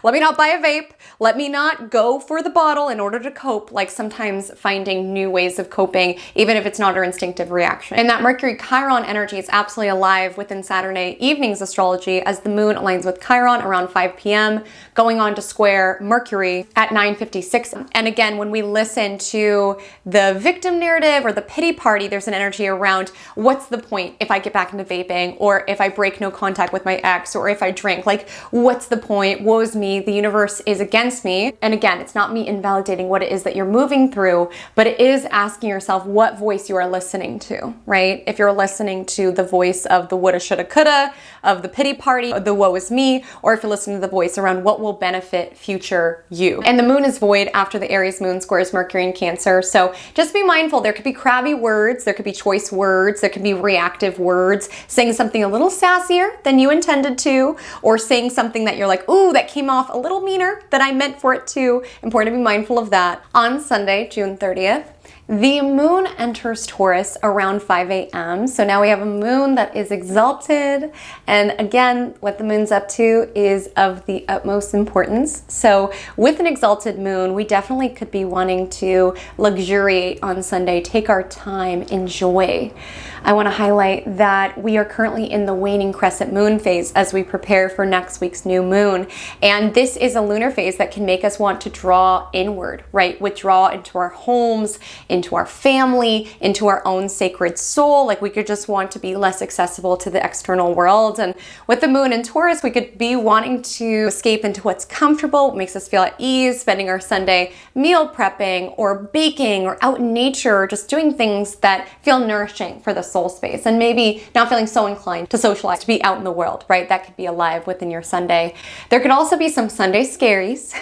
S1: let me not buy a vape, let me not go for the bottle in order to cope. Like sometimes finding new ways of coping, even if it's not our instinctive reaction. And that Mercury Chiron energy is absolutely alive within Saturday evening's astrology as the moon aligns with Chiron around 5 p.m., going on to square Mercury at 9:56. And again, when we listen to the victim narrative or the pity party, there's an energy around what's the point if I get back into vaping, or if I break no contact with my ex, or if I drink, like what's the point? Woe is me, the universe is against me. And again, it's not me invalidating what it is that you're moving through, but it is asking yourself what voice you are listening to, right? If you're listening to the voice of the woulda, shoulda, coulda, of the pity party, the woe is me, or if you're listening to the voice around what will benefit future you. And the moon is void after the Aries moon squares Mercury in Cancer. So just be mindful. There could be crabby words, there could be choice words, there could be reactive words, saying something a little sassier than you intended to, or saying something that you're like, ooh, that came off a little meaner than I meant for it to. Important to be mindful of that. On Sunday, June 30th, the moon enters Taurus around 5 a.m. So now we have a moon that is exalted. And again, what the moon's up to is of the utmost importance. So with an exalted moon, we definitely could be wanting to luxuriate on Sunday, take our time, enjoy. I want to highlight that we are currently in the waning crescent moon phase as we prepare for next week's new moon. And this is a lunar phase that can make us want to draw inward, right? Withdraw into our homes, into our family, into our own sacred soul. Like we could just want to be less accessible to the external world. And with the moon in Taurus, we could be wanting to escape into what's comfortable, what makes us feel at ease, spending our Sunday meal prepping or baking or out in nature, or just doing things that feel nourishing for the soul space, and maybe not feeling so inclined to socialize, to be out in the world, right? That could be alive within your Sunday. There could also be some Sunday scaries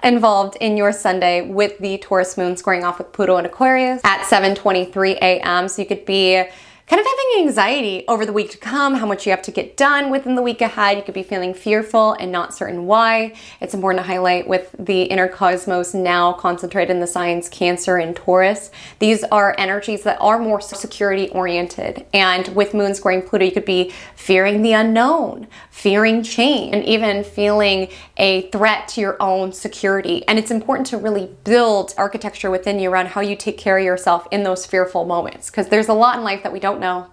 S1: involved in your Sunday with the Taurus moon squaring off with Pluto in Aquarius at 7:23 a.m. So you could be kind of having anxiety over the week to come, how much you have to get done within the week ahead. You could be feeling fearful and not certain why. It's important to highlight with the inner cosmos now concentrated in the signs Cancer and Taurus. These are energies that are more security oriented. And with moon squaring Pluto, you could be fearing the unknown, fearing change, and even feeling a threat to your own security. And it's important to really build architecture within you around how you take care of yourself in those fearful moments, because there's a lot in life that we don't know.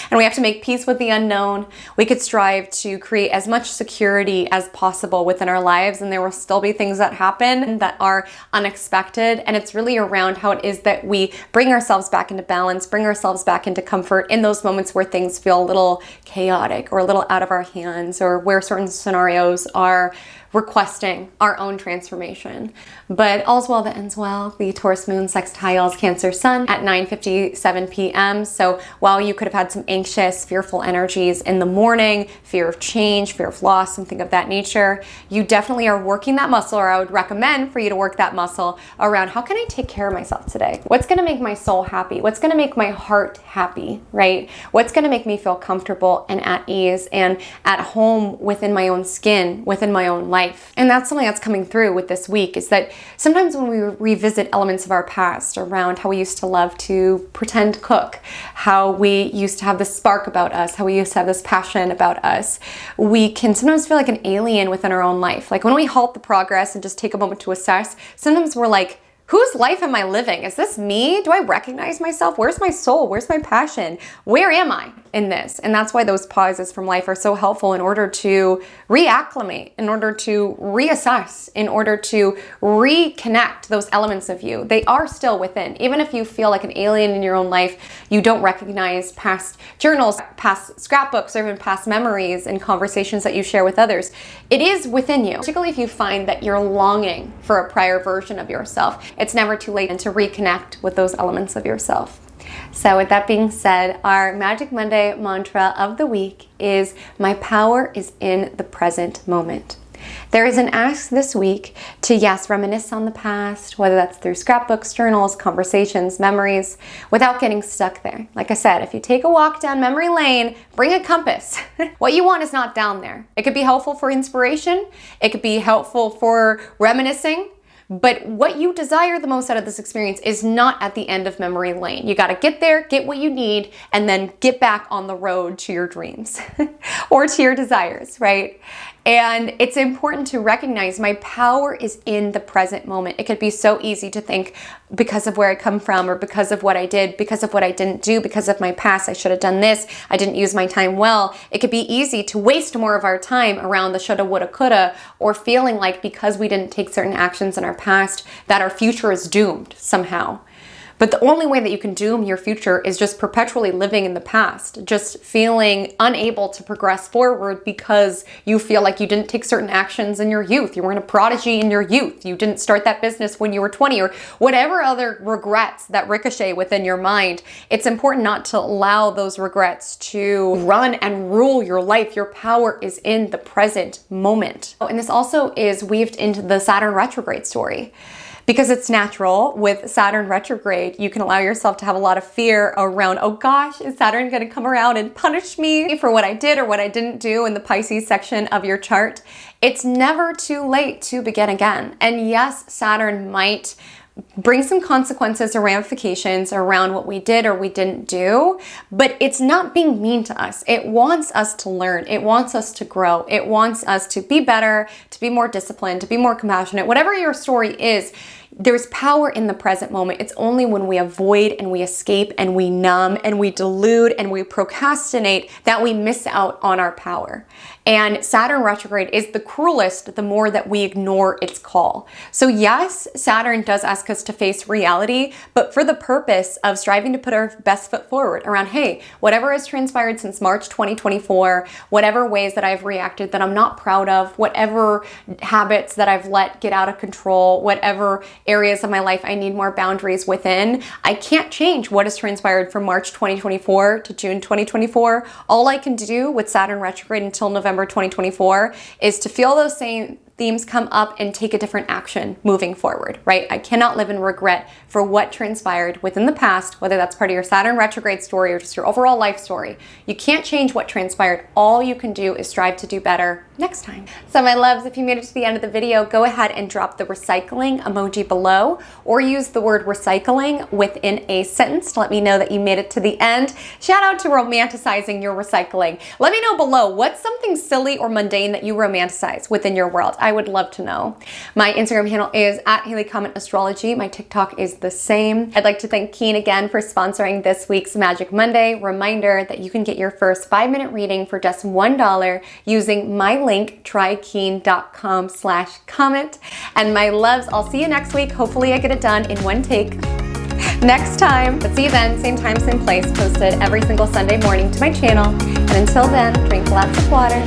S1: And we have to make peace with the unknown. We could strive to create as much security as possible within our lives, and there will still be things that happen that are unexpected. And it's really around how it is that we bring ourselves back into balance, bring ourselves back into comfort in those moments where things feel a little chaotic or a little out of our hands, or where certain scenarios are requesting our own transformation. But all's well that ends well. The Taurus moon sextiles Cancer sun at 9:57 p.m. So while you could have had some anxious, fearful energies in the morning, fear of change, fear of loss, something of that nature, you definitely are working that muscle, or I would recommend for you to work that muscle around how can I take care of myself today? What's going to make my soul happy? What's going to make my heart happy, right? What's going to make me feel comfortable and at ease and at home within my own skin, within my own life? And that's something that's coming through with this week, is that sometimes when we revisit elements of our past around how we used to love to pretend cook, how how we used to have this spark about us, how we used to have this passion about us, we can sometimes feel like an alien within our own life. Like when we halt the progress and just take a moment to assess, sometimes we're like, whose life am I living? Is this me? Do I recognize myself? Where's my soul? Where's my passion? Where am I in this? And that's why those pauses from life are so helpful in order to reacclimate, in order to reassess, in order to reconnect those elements of you. They are still within. Even if you feel like an alien in your own life, you don't recognize past journals, past scrapbooks, or even past memories and conversations that you share with others. It is within you, particularly if you find that you're longing for a prior version of yourself. It's never too late to reconnect with those elements of yourself. So with that being said, our Magic Monday mantra of the week is, my power is in the present moment. There is an ask this week to, yes, reminisce on the past, whether that's through scrapbooks, journals, conversations, memories, without getting stuck there. Like I said, if you take a walk down memory lane, bring a compass. What you want is not down there. It could be helpful for inspiration. It could be helpful for reminiscing. But what you desire the most out of this experience is not at the end of memory lane. You got to get there, get what you need, and then get back on the road to your dreams or to your desires, right? And it's important to recognize my power is in the present moment. It could be so easy to think, because of where I come from, or because of what I did, because of what I didn't do, because of my past, I should have done this, I didn't use my time well. It could be easy to waste more of our time around the shoulda, woulda, coulda, or feeling like because we didn't take certain actions in our past that our future is doomed somehow. But the only way that you can doom your future is just perpetually living in the past, just feeling unable to progress forward because you feel like you didn't take certain actions in your youth. You weren't a prodigy in your youth. You didn't start that business when you were 20, or whatever other regrets that ricochet within your mind. It's important not to allow those regrets to run and rule your life. Your power is in the present moment. And this also is weaved into the Saturn retrograde story. Because it's natural with Saturn retrograde, you can allow yourself to have a lot of fear around, oh gosh, is Saturn going to come around and punish me for what I did or what I didn't do in the Pisces section of your chart? It's never too late to begin again. And yes, Saturn might bring some consequences or ramifications around what we did or we didn't do, but it's not being mean to us. It wants us to learn. It wants us to grow. It wants us to be better, to be more disciplined, to be more compassionate. Whatever your story is, there's power in the present moment. It's only when we avoid and we escape and we numb and we delude and we procrastinate that we miss out on our power. And Saturn retrograde is the cruelest the more that we ignore its call. So yes, Saturn does ask us to face reality, but for the purpose of striving to put our best foot forward around, hey, whatever has transpired since March 2024, whatever ways that I've reacted that I'm not proud of, whatever habits that I've let get out of control, whatever areas of my life I need more boundaries within, I can't change what has transpired from March 2024 to June 2024. All I can do with Saturn retrograde until November 2024 is to feel those same themes come up and take a different action moving forward, right? I cannot live in regret for what transpired within the past, whether that's part of your Saturn retrograde story or just your overall life story. You can't change what transpired. All you can do is strive to do better next time. So my loves, if you made it to the end of the video, go ahead and drop the recycling emoji below, or use the word recycling within a sentence to let me know that you made it to the end. Shout out to romanticizing your recycling. Let me know below, what's something silly or mundane that you romanticize within your world? I would love to know. My Instagram handle is @HaleyCommentAstrology. My TikTok is the same. I'd like to thank Keen again for sponsoring this week's Magic Monday. Reminder that you can get your first 5-minute reading for just $1 using my link, trykeen.com/comment. And my loves, I'll see you next week. Hopefully I get it done in one take next time. But see you then, same time, same place, posted every single Sunday morning to my channel. And until then, drink lots of water.